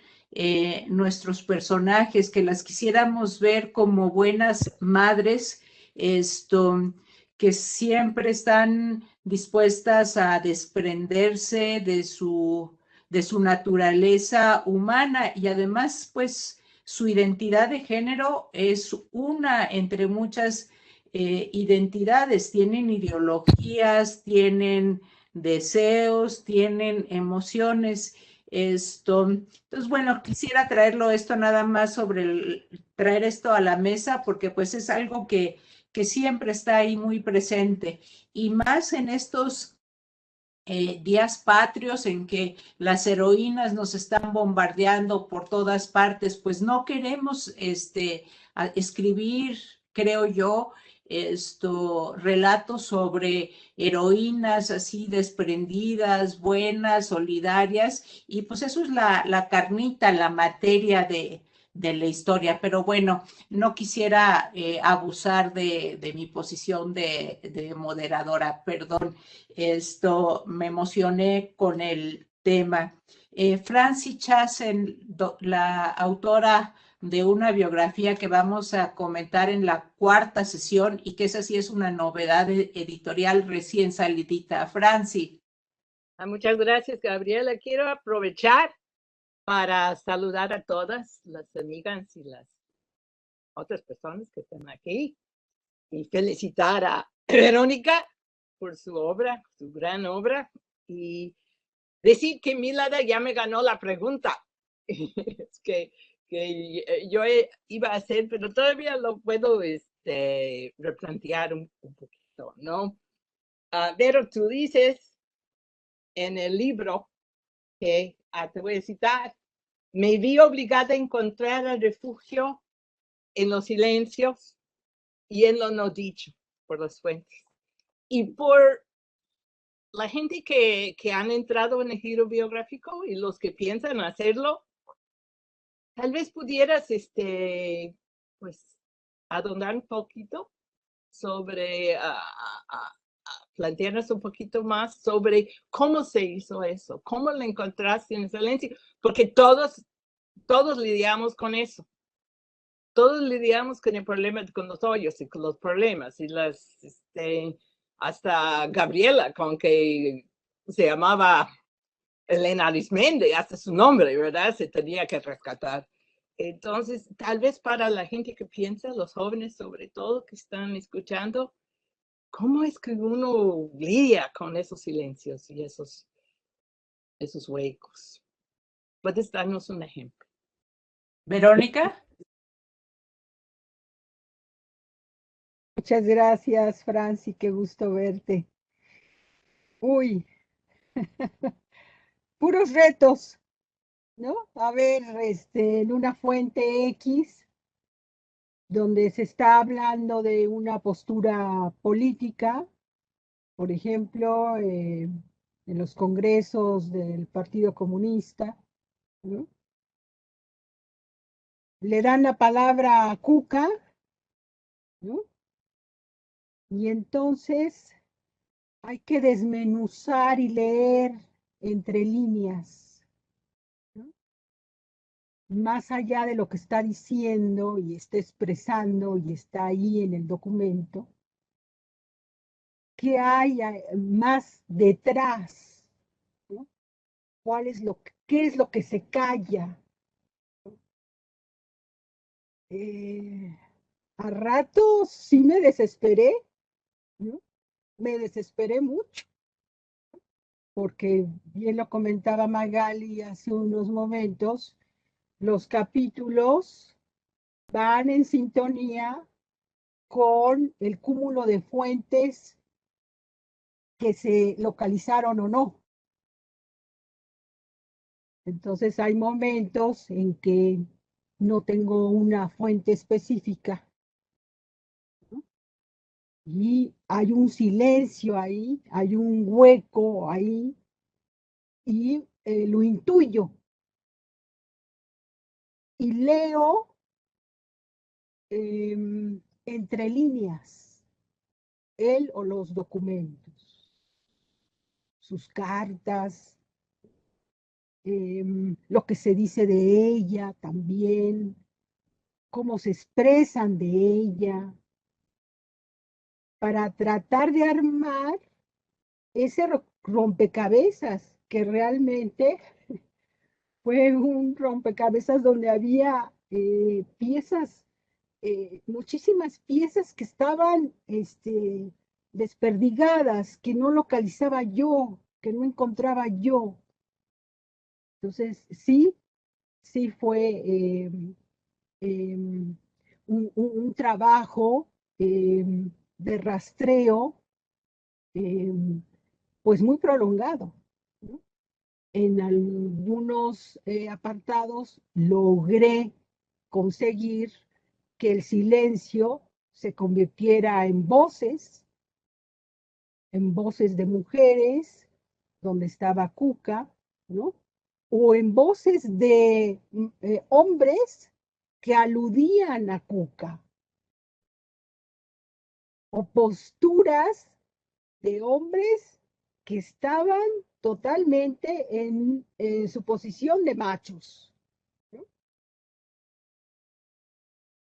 nuestros personajes, que las quisiéramos ver como buenas madres, que siempre están dispuestas a desprenderse de su naturaleza humana y además, pues, su identidad de género es una entre muchas identidades, tienen ideologías, tienen deseos, tienen emociones. Entonces, bueno, quisiera traerlo esto nada más traer esto a la mesa porque pues es algo que siempre está ahí muy presente y más en estos días patrios en que las heroínas nos están bombardeando por todas partes, pues no queremos escribir, creo yo, relatos sobre heroínas así desprendidas, buenas, solidarias, y pues eso es la carnita, la materia de la historia. Pero bueno, no quisiera abusar de mi posición de moderadora, perdón. Me emocioné con el tema. Francie Chasen, la autora de una biografía que vamos a comentar en la cuarta sesión y que esa sí es una novedad editorial recién salidita. Francie. Muchas gracias, Gabriela. Quiero aprovechar para saludar a todas las amigas y las otras personas que están aquí y felicitar a Verónica por su obra, su gran obra, y decir que Milada ya me ganó la pregunta es que yo iba a hacer, pero todavía lo puedo replantear un poquito, ¿no? Pero tú dices en el libro que, te voy a citar, me vi obligada a encontrar el refugio en los silencios y en lo no dicho por las fuentes. Y por la gente que han entrado en el giro biográfico y los que piensan hacerlo, tal vez pudieras, pues, adondar un poquito sobre, plantearnos un poquito más sobre cómo se hizo eso, cómo lo encontraste en el silencio, porque todos lidiamos con eso. Todos lidiamos con el problema, con los hoyos y con los problemas, y hasta Gabriela, con que se llamaba Elena Arismendi, hasta su nombre, ¿verdad? Se tenía que rescatar. Entonces, tal vez para la gente que piensa, los jóvenes sobre todo que están escuchando, ¿cómo es que uno lidia con esos silencios y esos huecos? ¿Puedes darnos un ejemplo? Verónica. Muchas gracias, Franci, qué gusto verte. Uy, puros retos, ¿no? A ver, en una fuente X, donde se está hablando de una postura política, por ejemplo, en los congresos del Partido Comunista, ¿no? Le dan la palabra a Cuca, ¿no? Y entonces hay que desmenuzar y leer entre líneas, ¿no? Más allá de lo que está diciendo y está expresando y está ahí en el documento, ¿qué hay más detrás? ¿No? ¿Qué es lo que se calla? A ratos sí me desesperé, ¿no? Me desesperé mucho, porque bien lo comentaba Magali hace unos momentos, los capítulos van en sintonía con el cúmulo de fuentes que se localizaron o no. Entonces hay momentos en que no tengo una fuente específica, ¿no? Y hay un silencio ahí, hay un hueco ahí, y lo intuyo. Y leo entre líneas él o los documentos, sus cartas, lo que se dice de ella también, cómo se expresan de ella, para tratar de armar ese rompecabezas que realmente fue un rompecabezas donde había piezas, muchísimas piezas que estaban desperdigadas, que no localizaba yo, que no encontraba yo. Entonces, sí fue un trabajo de rastreo, pues muy prolongado, ¿no? En algunos apartados logré conseguir que el silencio se convirtiera en voces de mujeres, donde estaba Cuca, ¿no? O en voces de hombres que aludían a Cuca, o posturas de hombres que estaban totalmente en su posición de machos, ¿no?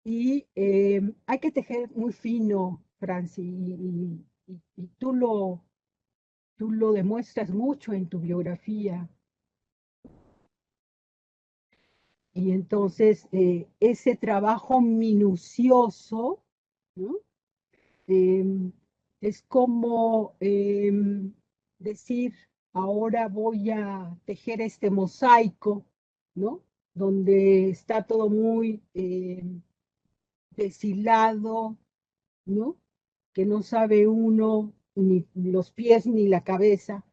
Y hay que tejer muy fino, Franci, y tú lo demuestras mucho en tu biografía. Y entonces ese trabajo minucioso, ¿no? Es como decir, ahora voy a tejer este mosaico, ¿no? Donde está todo muy deshilado, ¿no? Que no sabe uno ni los pies ni la cabeza.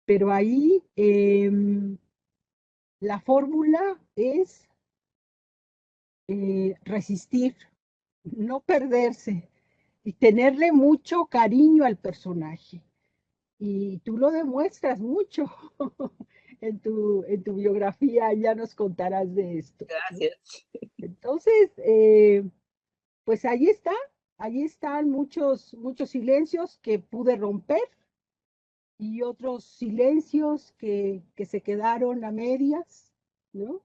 Pero ahí La fórmula es resistir, no perderse y tenerle mucho cariño al personaje. Y tú lo demuestras mucho en tu biografía, ya nos contarás de esto. Gracias. Entonces, pues ahí están muchos silencios que pude romper y otros silencios que se quedaron a medias, ¿no?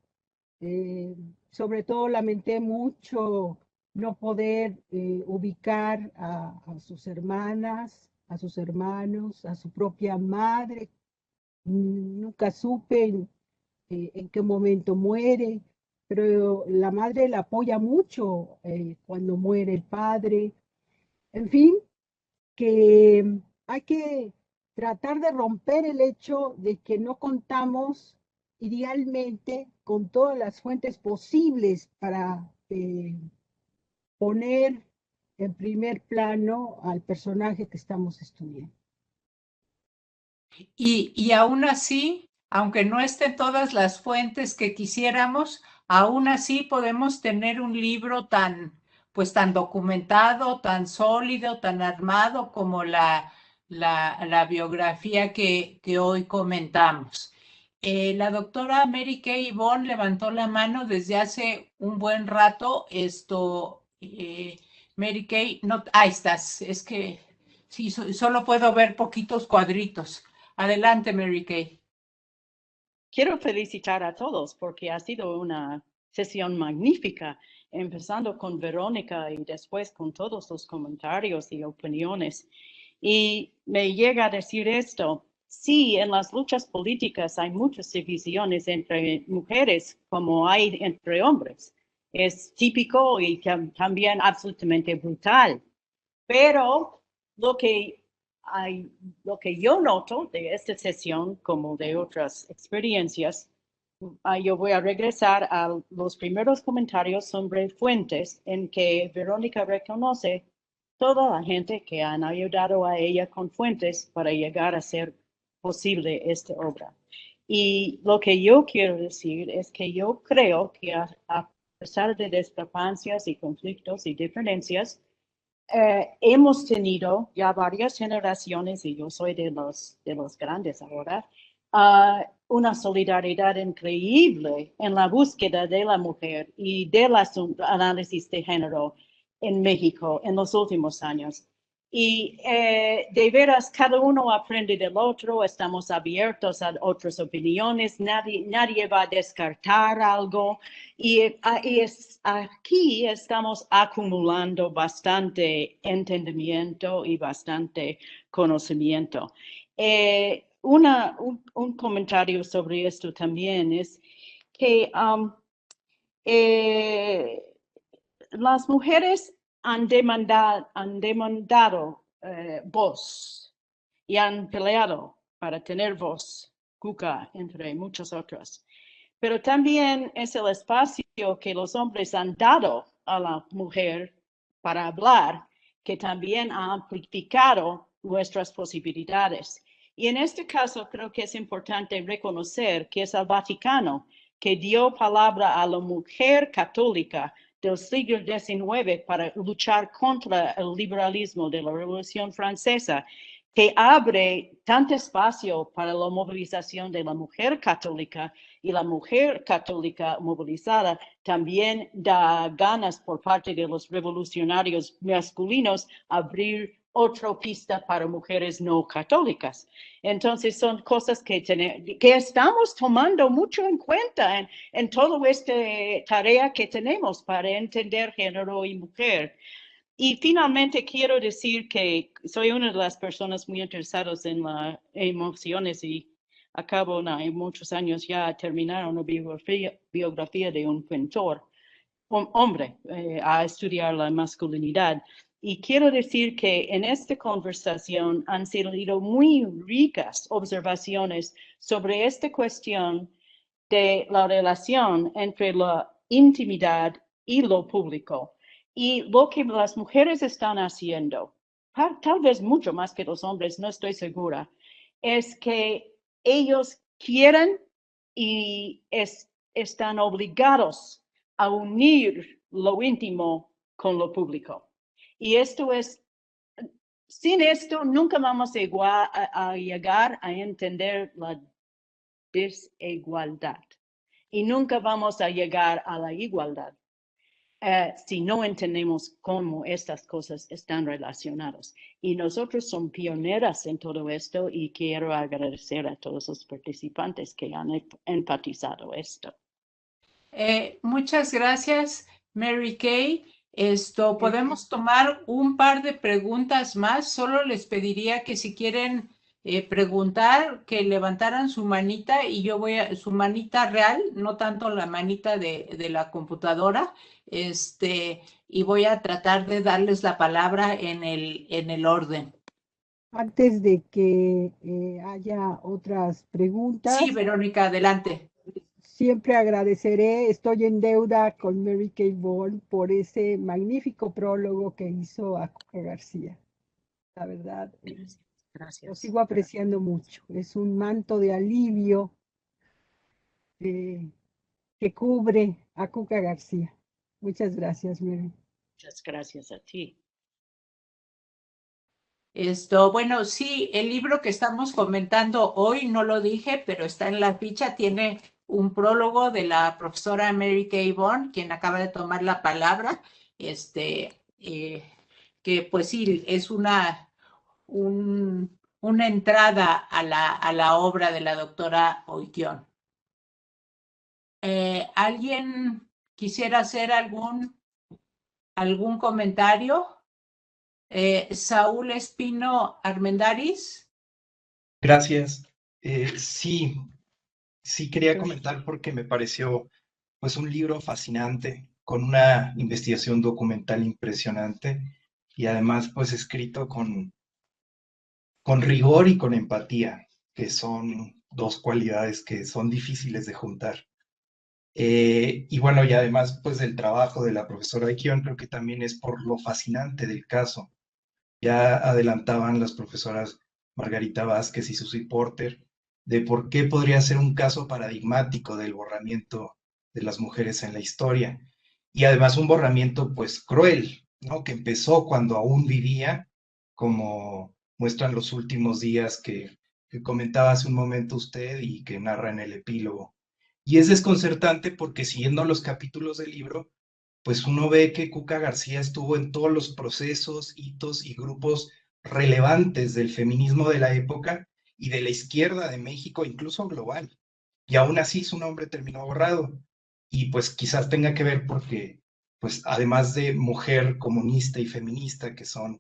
Sobre todo lamenté mucho no poder ubicar a sus hermanas, a sus hermanos, a su propia madre. Nunca supe en qué momento muere, pero la madre la apoya mucho cuando muere el padre. En fin, que hay que tratar de romper el hecho de que no contamos idealmente con todas las fuentes posibles para poner en primer plano al personaje que estamos estudiando. Y aún así, aunque no estén todas las fuentes que quisiéramos, aún así podemos tener un libro pues tan documentado, tan sólido, tan armado como la biografía que hoy comentamos. La doctora Mary Kay Bond levantó la mano desde hace un buen rato. Mary Kay, no, ahí estás, es que sí, solo puedo ver poquitos cuadritos. Adelante, Mary Kay. Quiero felicitar a todos porque ha sido una sesión magnífica, empezando con Verónica y después con todos los comentarios y opiniones. Y me llega a decir esto, sí, en las luchas políticas hay muchas divisiones entre mujeres como hay entre hombres. Es típico y también absolutamente brutal. Pero lo que yo noto de esta sesión, como de otras experiencias, yo voy a regresar a los primeros comentarios sobre fuentes en que Verónica reconoce toda la gente que han ayudado a ella con fuentes para llegar a ser posible esta obra. Y lo que yo quiero decir es que yo creo que a pesar de discrepancias y conflictos y diferencias, hemos tenido ya varias generaciones, y yo soy de los grandes ahora, una solidaridad increíble en la búsqueda de la mujer y del análisis de género en México en los últimos años. Y de veras, cada uno aprende del otro, estamos abiertos a otras opiniones, nadie va a descartar algo. Y aquí estamos acumulando bastante entendimiento y bastante conocimiento. Un comentario sobre esto también es que las mujeres han demandado voz y han peleado para tener voz, Cuca, entre muchas otras. Pero también es el espacio que los hombres han dado a la mujer para hablar, que también ha amplificado nuestras posibilidades. Y en este caso creo que es importante reconocer que es el Vaticano que dio palabra a la mujer católica del siglo XIX para luchar contra el liberalismo de la Revolución Francesa, que abre tanto espacio para la movilización de la mujer católica, y la mujer católica movilizada también da ganas por parte de los revolucionarios masculinos abrir otra pista para mujeres no católicas. Entonces son cosas que estamos tomando mucho en cuenta en toda esta tarea que tenemos para entender género y mujer. Y finalmente quiero decir que soy una de las personas muy interesadas en las emociones y acabo en muchos años ya terminar una biografía de un pintor, hombre, a estudiar la masculinidad. Y quiero decir que en esta conversación han salido muy ricas observaciones sobre esta cuestión de la relación entre la intimidad y lo público. Y lo que las mujeres están haciendo, tal vez mucho más que los hombres, no estoy segura, es que ellos quieren y están obligados a unir lo íntimo con lo público. Y esto es, sin esto nunca vamos a llegar a entender la desigualdad y nunca vamos a llegar a la igualdad. Si no entendemos cómo estas cosas están relacionadas. Y nosotros somos pioneras en todo esto y quiero agradecer a todos los participantes que han enfatizado esto. Muchas gracias, Mary Kay. Podemos tomar un par de preguntas más. Solo les pediría que si quieren preguntar, que levantaran su manita y yo su manita real, no tanto la manita de la computadora, y voy a tratar de darles la palabra en el orden. Antes de que haya otras preguntas. Sí, Verónica, adelante. Siempre agradeceré, estoy en deuda con Mary Kay Ball por ese magnífico prólogo que hizo a Cuca García. La verdad, Gracias. lo sigo apreciando mucho. Es un manto de alivio que cubre a Cuca García. Muchas gracias, Mary. Muchas gracias a ti. Bueno, sí, el libro que estamos comentando hoy, no lo dije, pero está en la ficha, tiene un prólogo de la profesora Mary Kay Ball, quien acaba de tomar la palabra, que pues sí, es una entrada a la obra de la doctora Oikion. ¿Alguien quisiera hacer algún comentario? Saúl Espino Armendáriz. Gracias. Sí quería comentar porque me pareció pues un libro fascinante, con una investigación documental impresionante y además pues escrito con rigor y con empatía, que son dos cualidades que son difíciles de juntar. Y bueno, y además pues del trabajo de la profesora Oikion, creo que también es por lo fascinante del caso. Ya adelantaban las profesoras Margarita Vázquez y Susie Porter de por qué podría ser un caso paradigmático del borramiento de las mujeres en la historia. Y además un borramiento pues cruel, ¿no? Que empezó cuando aún vivía, como muestran los últimos días que comentaba hace un momento usted y que narra en el epílogo. Y es desconcertante porque siguiendo los capítulos del libro, pues uno ve que Cuca García estuvo en todos los procesos, hitos y grupos relevantes del feminismo de la época y de la izquierda de México, incluso global. Y aún así su nombre terminó borrado. Y pues quizás tenga que ver porque, pues además de mujer comunista y feminista, que son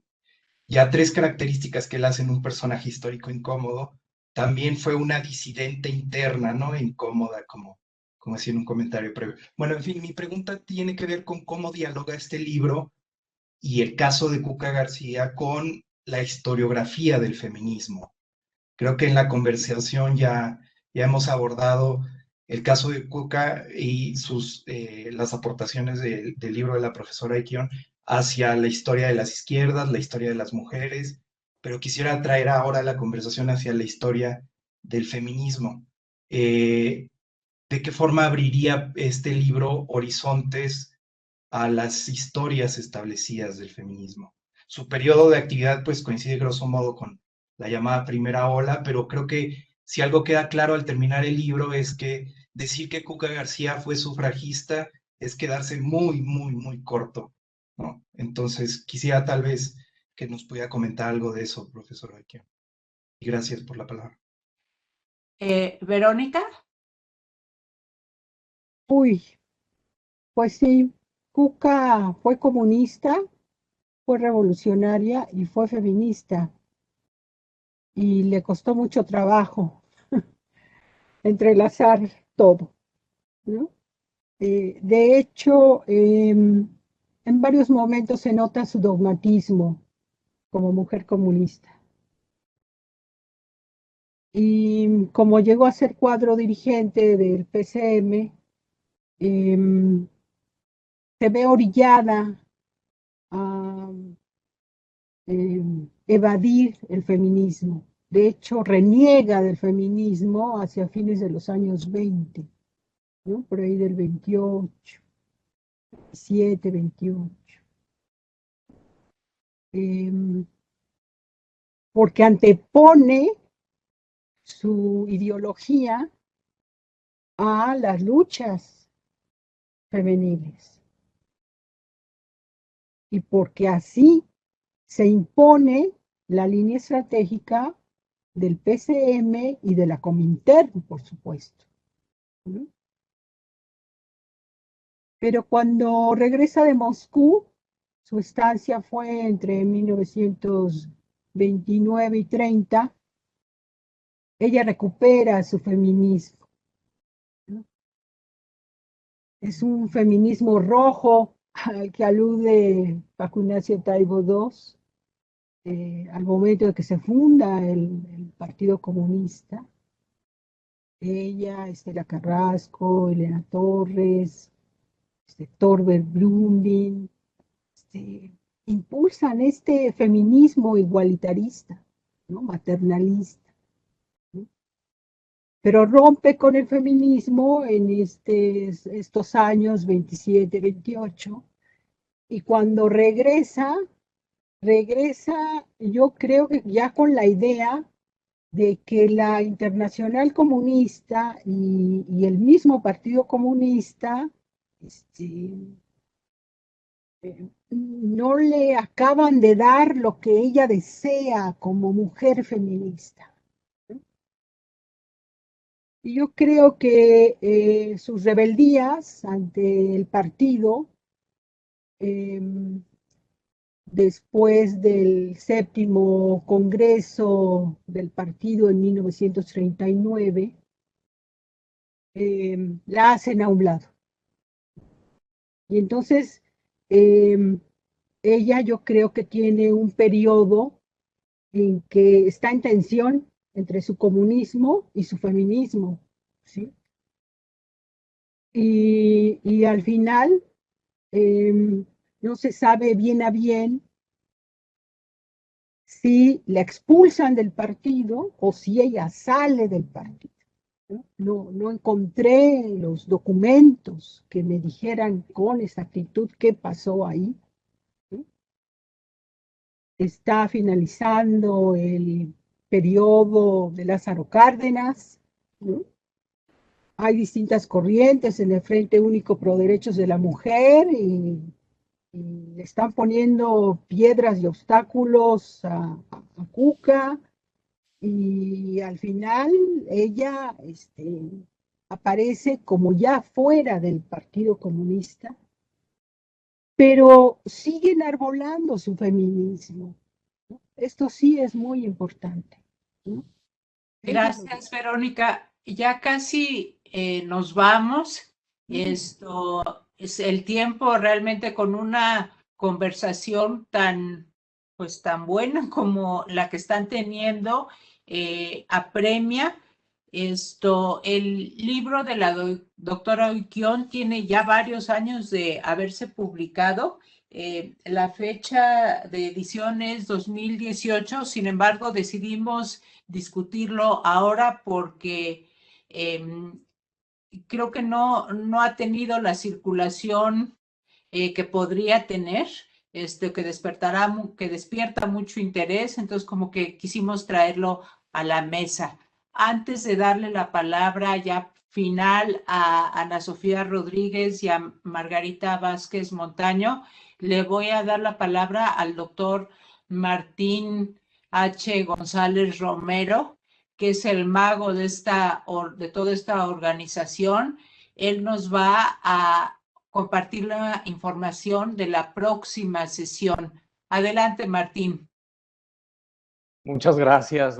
ya tres características que le hacen un personaje histórico incómodo, también fue una disidente interna, ¿no? Incómoda, como decía en un comentario previo. Bueno, en fin, mi pregunta tiene que ver con cómo dialoga este libro y el caso de Cuca García con la historiografía del feminismo. Creo que en la conversación ya hemos abordado el caso de Cuca y las aportaciones del libro de la profesora Oikion hacia la historia de las izquierdas, la historia de las mujeres, pero quisiera traer ahora la conversación hacia la historia del feminismo. ¿De qué forma abriría este libro horizontes a las historias establecidas del feminismo? Su periodo de actividad pues coincide grosso modo con la llamada primera ola, pero creo que si algo queda claro al terminar el libro es que decir que Cuca García fue sufragista es quedarse muy, muy, muy corto, ¿no? Entonces quisiera tal vez que nos pudiera comentar algo de eso, profesor Oikion. Y gracias por la palabra. Verónica. Pues sí, Cuca fue comunista, fue revolucionaria y fue feminista. Y le costó mucho trabajo entrelazar todo, ¿no? De hecho, en varios momentos se nota su dogmatismo como mujer comunista. Y como llegó a ser cuadro dirigente del PCM, se ve orillada a evadir el feminismo. de hecho, reniega del feminismo hacia fines de los años 20, ¿no? Por ahí del 28, 27, 28. Porque antepone su ideología a las luchas femeniles. Y porque así se impone la línea estratégica del PCM y de la Comintern, por supuesto. ¿No? Pero cuando regresa de Moscú, su estancia fue entre 1929 y 30, ella recupera su feminismo, ¿no? Es un feminismo rojo al que alude Paco Ignacio Taibo II, al momento de que se funda el Partido Comunista. Ella, Estela Carrasco, Elena Torres, Torbert Brundin, impulsan este feminismo igualitarista, ¿no? Maternalista, ¿no? Pero rompe con el feminismo en estos años 27, 28, y cuando regresa, yo creo que ya con la idea de que la Internacional Comunista y el mismo Partido Comunista no le acaban de dar lo que ella desea como mujer feminista. Y yo creo que sus rebeldías ante el partido, después del 7º Congreso del partido en 1939, la hacen a un lado. Y entonces, ella yo creo que tiene un periodo en que está en tensión entre su comunismo y su feminismo, ¿sí? Y al final no se sabe bien a bien si la expulsan del partido o si ella sale del partido. No encontré los documentos que me dijeran con exactitud qué pasó ahí. Está finalizando el periodo de Lázaro Cárdenas, ¿no? Hay distintas corrientes en el Frente Único Pro Derechos de la Mujer y le están poniendo piedras y obstáculos a Cuca, y al final ella aparece como ya fuera del Partido Comunista, pero sigue enarbolando su feminismo, ¿no? Esto sí es muy importante, ¿no? Gracias, Verónica. Ya casi nos vamos. Esto es el tiempo realmente con una conversación tan buena como la que están teniendo, apremia. El libro de la doctora Ukión tiene ya varios años de haberse publicado. La fecha de edición es 2018, sin embargo, decidimos discutirlo ahora porque creo que no ha tenido la circulación que podría tener, que despierta mucho interés, entonces como que quisimos traerlo a la mesa. Antes de darle la palabra ya final a Ana Sofía Rodríguez y a Margarita Vázquez Montaño, le voy a dar la palabra al doctor Martín H. González Romero, que es el mago de toda esta organización. Él nos va a compartir la información de la próxima sesión. Adelante, Martín. Muchas gracias,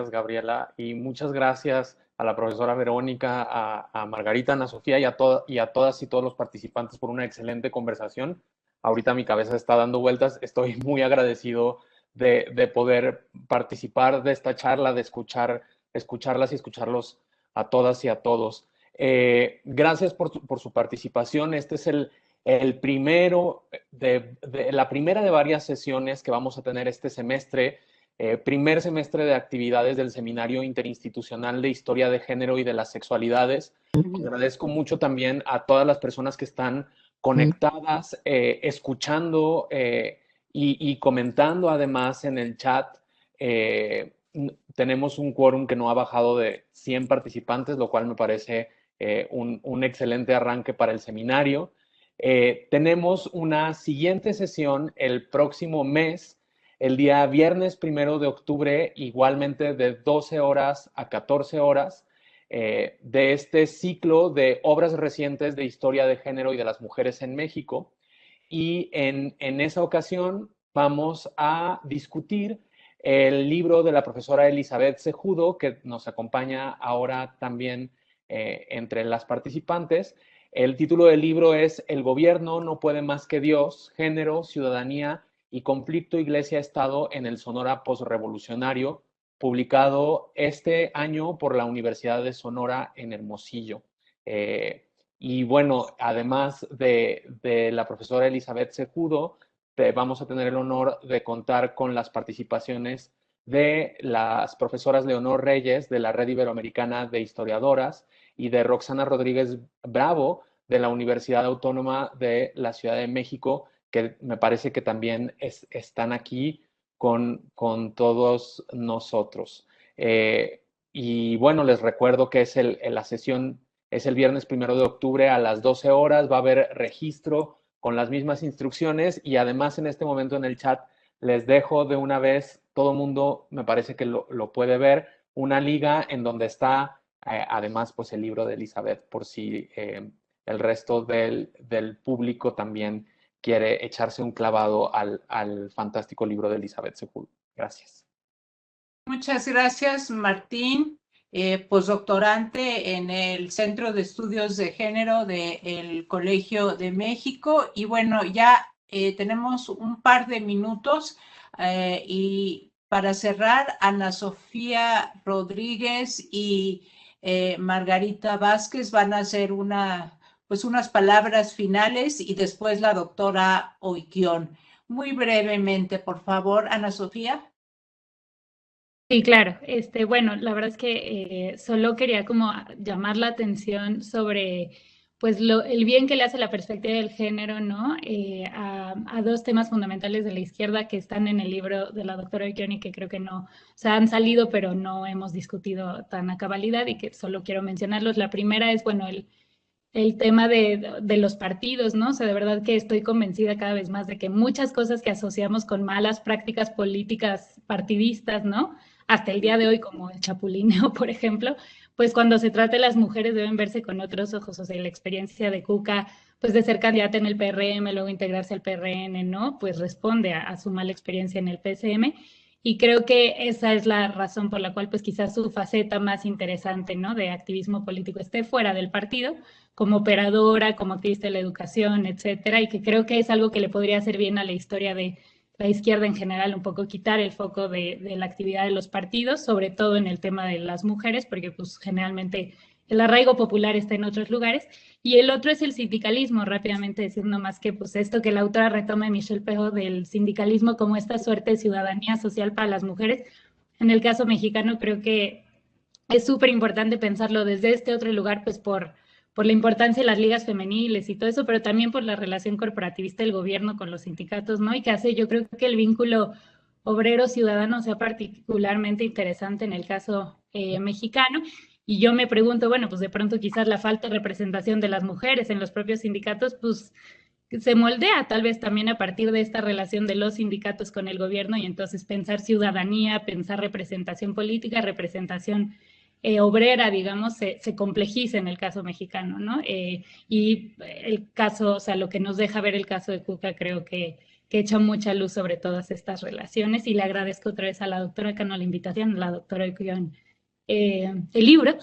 Gabriela, y muchas gracias a la profesora Verónica, a Margarita, Ana Sofía y a todas y todos los participantes por una excelente conversación. Ahorita mi cabeza está dando vueltas, estoy muy agradecido de poder participar de esta charla, de escucharlas y escucharlos a todas y a todos. Gracias por su participación. Este es la primera de varias sesiones que vamos a tener este semestre primer semestre de actividades del Seminario Interinstitucional de Historia de Género y de las Sexualidades. Agradezco mucho también a todas las personas que están conectadas, escuchando y comentando además en el chat. Tenemos un quórum que no ha bajado de 100 participantes, lo cual me parece un excelente arranque para el seminario. Tenemos una siguiente sesión el próximo mes, el día viernes 1 de octubre, igualmente de 12 horas a 14 horas, de este ciclo de obras recientes de historia de género y de las mujeres en México. Y en esa ocasión vamos a discutir el libro de la profesora Elizabeth Cejudo, que nos acompaña ahora también entre las participantes. El título del libro es El gobierno no puede más que Dios, género, ciudadanía y conflicto iglesia-estado en el Sonora postrevolucionario, publicado este año por la Universidad de Sonora en Hermosillo. Y bueno, además de la profesora Elizabeth Cejudo, vamos a tener el honor de contar con las participaciones de las profesoras Leonor Reyes, de la Red Iberoamericana de Historiadoras, y de Roxana Rodríguez Bravo, de la Universidad Autónoma de la Ciudad de México, que me parece que también están aquí con todos nosotros. Y bueno, les recuerdo que la sesión es el viernes 1 de octubre a las 12 horas, va a haber registro con las mismas instrucciones, y además en este momento en el chat les dejo de una vez, todo mundo me parece que lo puede ver, una liga en donde está además pues el libro de Elizabeth, por si el resto del público también quiere echarse un clavado al fantástico libro de Elizabeth Cejudo. Gracias. Muchas gracias, Martín, postdoctorante en el Centro de Estudios de Género del Colegio de México. Y bueno, ya tenemos un par de minutos y para cerrar, Ana Sofía Rodríguez y Margarita Vázquez van a hacer unas palabras finales, y después la doctora Oiquión. Muy brevemente, por favor, Ana Sofía. Sí, claro. Bueno, la verdad es que solo quería como llamar la atención sobre pues el bien que le hace la perspectiva del género, ¿no? A dos temas fundamentales de la izquierda que están en el libro de la doctora Oiquión y que creo que no, o sea, han salido, pero no hemos discutido tan a cabalidad, y que solo quiero mencionarlos. La primera es, bueno, el tema de los partidos, ¿no? O sea, de verdad que estoy convencida cada vez más de que muchas cosas que asociamos con malas prácticas políticas partidistas, ¿no? Hasta el día de hoy, como el chapulineo, por ejemplo, pues cuando se trata de las mujeres deben verse con otros ojos. O sea, la experiencia de Cuca, pues de ser candidata en el PRM, luego integrarse al PRN, ¿no? Pues responde a su mala experiencia en el PSM. Y creo que esa es la razón por la cual pues quizás su faceta más interesante, ¿no? De activismo político esté fuera del partido, como operadora, como activista de la educación, etcétera, y que creo que es algo que le podría hacer bien a la historia de la izquierda en general, un poco quitar el foco de la actividad de los partidos, sobre todo en el tema de las mujeres, porque pues generalmente el arraigo popular está en otros lugares. Y el otro es el sindicalismo, rápidamente decir nomás que pues esto que la autora retoma de Michelle Pejo del sindicalismo como esta suerte de ciudadanía social para las mujeres, en el caso mexicano creo que es súper importante pensarlo desde este otro lugar, pues por la importancia de las ligas femeniles y todo eso, pero también por la relación corporativista del gobierno con los sindicatos, ¿no? Y que hace, yo creo que el vínculo obrero-ciudadano sea particularmente interesante en el caso mexicano. Y yo me pregunto, bueno, pues de pronto quizás la falta de representación de las mujeres en los propios sindicatos, pues se moldea tal vez también a partir de esta relación de los sindicatos con el gobierno, y entonces pensar ciudadanía, pensar representación política, representación obrera, digamos, se complejiza en el caso mexicano, ¿no? Y el caso, o sea, lo que nos deja ver el caso de Cuca, creo que echa mucha luz sobre todas estas relaciones, y le agradezco otra vez a la doctora Cano la invitación, a la doctora Oiquión, el libro,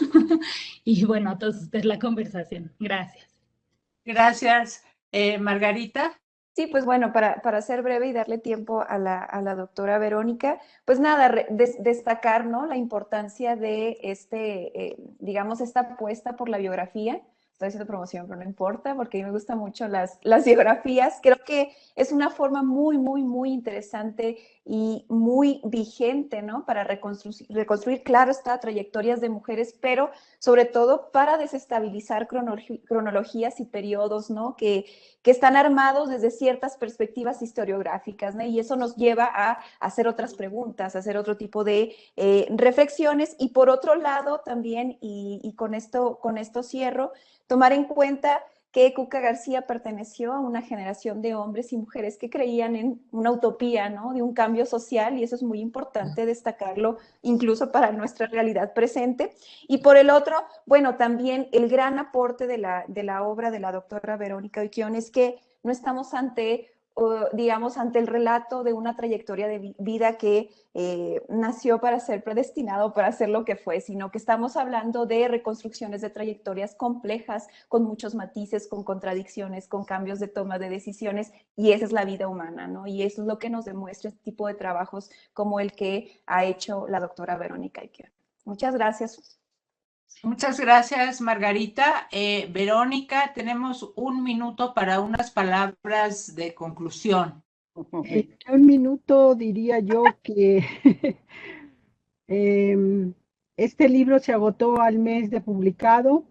y bueno, a todos ustedes la conversación. Gracias. Gracias. Margarita. Sí, pues bueno, para ser breve y darle tiempo a la doctora Verónica, pues nada, destacar, ¿no? La importancia de digamos, esta apuesta por la biografía. Estoy haciendo promoción, pero no importa, porque a mí me gustan mucho las biografías. Creo que es una forma muy, muy, muy interesante y muy vigente, ¿no? Para reconstruir, claro está, trayectorias de mujeres, pero sobre todo para desestabilizar cronologías y periodos, ¿no? Que están armados desde ciertas perspectivas historiográficas, ¿no? Y eso nos lleva a hacer otras preguntas, a hacer otro tipo de reflexiones. Y por otro lado también, y con esto cierro, tomar en cuenta que Cuca García perteneció a una generación de hombres y mujeres que creían en una utopía, ¿no? De un cambio social, y eso es muy importante destacarlo incluso para nuestra realidad presente. Y por el otro, bueno, también el gran aporte de la obra de la doctora Verónica Uquión es que no estamos ante el relato de una trayectoria de vida que nació para ser predestinado, para ser lo que fue, sino que estamos hablando de reconstrucciones de trayectorias complejas, con muchos matices, con contradicciones, con cambios de toma de decisiones, y esa es la vida humana, ¿no? Y eso es lo que nos demuestra este tipo de trabajos como el que ha hecho la doctora Verónica Uquión. Muchas gracias. Muchas gracias, Margarita. Verónica, tenemos 1 minuto para unas palabras de conclusión. En 1 minuto diría yo que este libro se agotó al mes de publicado.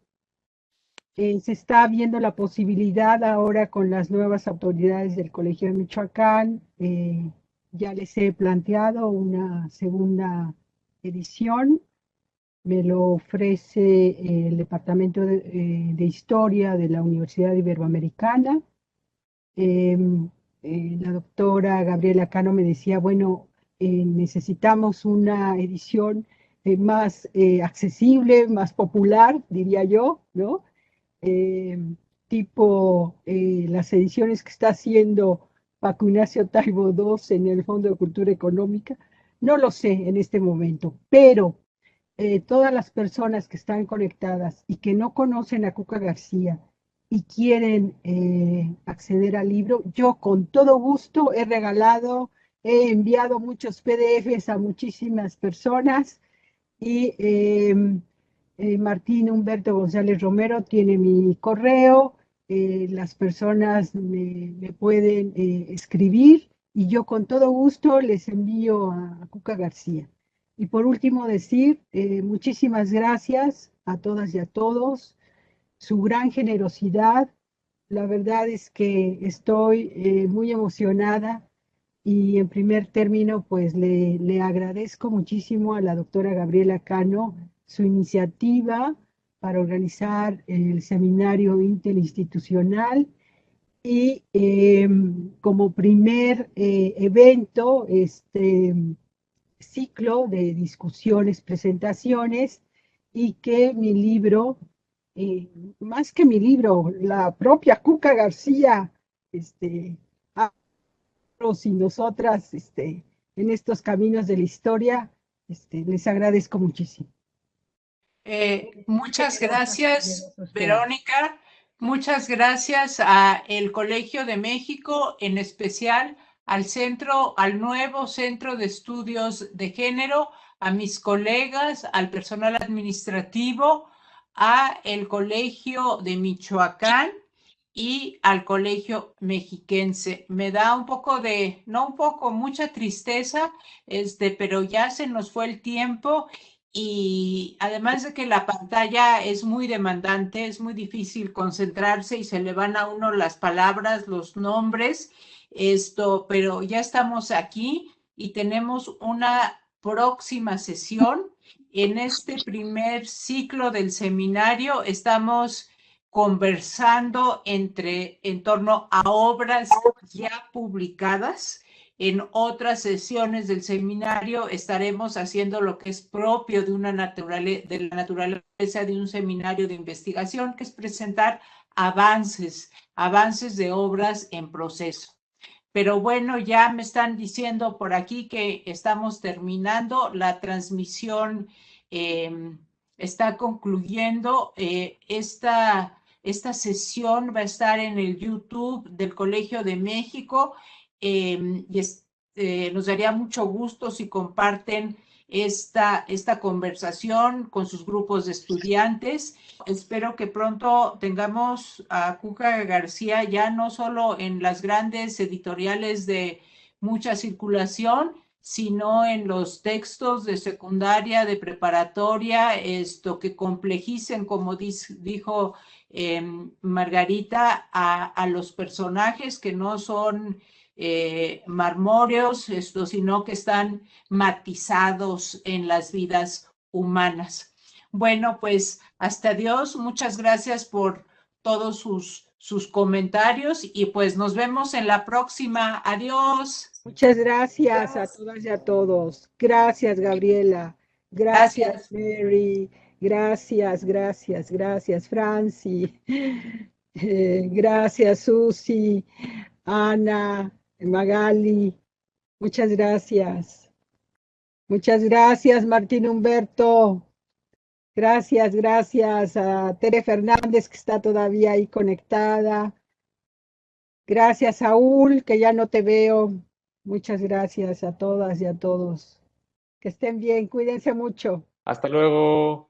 Se está viendo la posibilidad ahora con las nuevas autoridades del Colegio de Michoacán. Ya les he planteado una segunda edición. Me lo ofrece el Departamento de Historia de la Universidad Iberoamericana. La doctora Gabriela Cano me decía, bueno, necesitamos una edición más accesible, más popular, diría yo, ¿no? Tipo las ediciones que está haciendo Paco Ignacio Taibo II en el Fondo de Cultura Económica. No lo sé en este momento, pero todas las personas que están conectadas y que no conocen a Cuca García y quieren acceder al libro, yo con todo gusto he enviado muchos PDFs a muchísimas personas y Martín Humberto González Romero tiene mi correo, las personas me pueden escribir y yo con todo gusto les envío a Cuca García. Y por último decir muchísimas gracias a todas y a todos, su gran generosidad. La verdad es que estoy muy emocionada y en primer término pues le agradezco muchísimo a la doctora Gabriela Cano su iniciativa para organizar el seminario interinstitucional y como primer evento, ciclo de discusiones, presentaciones, y que mi libro, más que mi libro, la propia Cuca García, y nosotras, en estos caminos de la historia, les agradezco muchísimo. Muchas gracias, Verónica. Muchas gracias al Colegio de México, en especial al nuevo Centro de Estudios de Género, a mis colegas, al personal administrativo, al Colegio de Michoacán y al Colegio Mexiquense. Me da mucha tristeza, pero ya se nos fue el tiempo. Y además de que la pantalla es muy demandante, es muy difícil concentrarse y se le van a uno las palabras, los nombres, pero ya estamos aquí y tenemos una próxima sesión. En este primer ciclo del seminario estamos conversando en torno a obras ya publicadas. En otras sesiones del seminario estaremos haciendo lo que es propio de la naturaleza de un seminario de investigación, que es presentar avances de obras en proceso. Pero bueno, ya me están diciendo por aquí que estamos terminando. La transmisión está concluyendo. Esta sesión va a estar en el YouTube del Colegio de México. Nos daría mucho gusto si comparten esta conversación con sus grupos de estudiantes. Espero que pronto tengamos a Cuca García ya no solo en las grandes editoriales de mucha circulación, sino en los textos de secundaria, de preparatoria, que complejicen, como dijo Margarita, a los personajes que no son marmóreos, sino que están matizados en las vidas humanas. Bueno, pues hasta Dios, muchas gracias por todos sus comentarios y pues nos vemos en la próxima. Adiós. Muchas gracias a todas y a todos. Gracias, Gabriela. Gracias, Mary. Gracias, Franci. Gracias, Susi, Ana, Magali. Muchas gracias. Muchas gracias, Martín Humberto. Gracias a Tere Fernández, que está todavía ahí conectada. Gracias, Saúl, que ya no te veo. Muchas gracias a todas y a todos. Que estén bien, cuídense mucho. Hasta luego.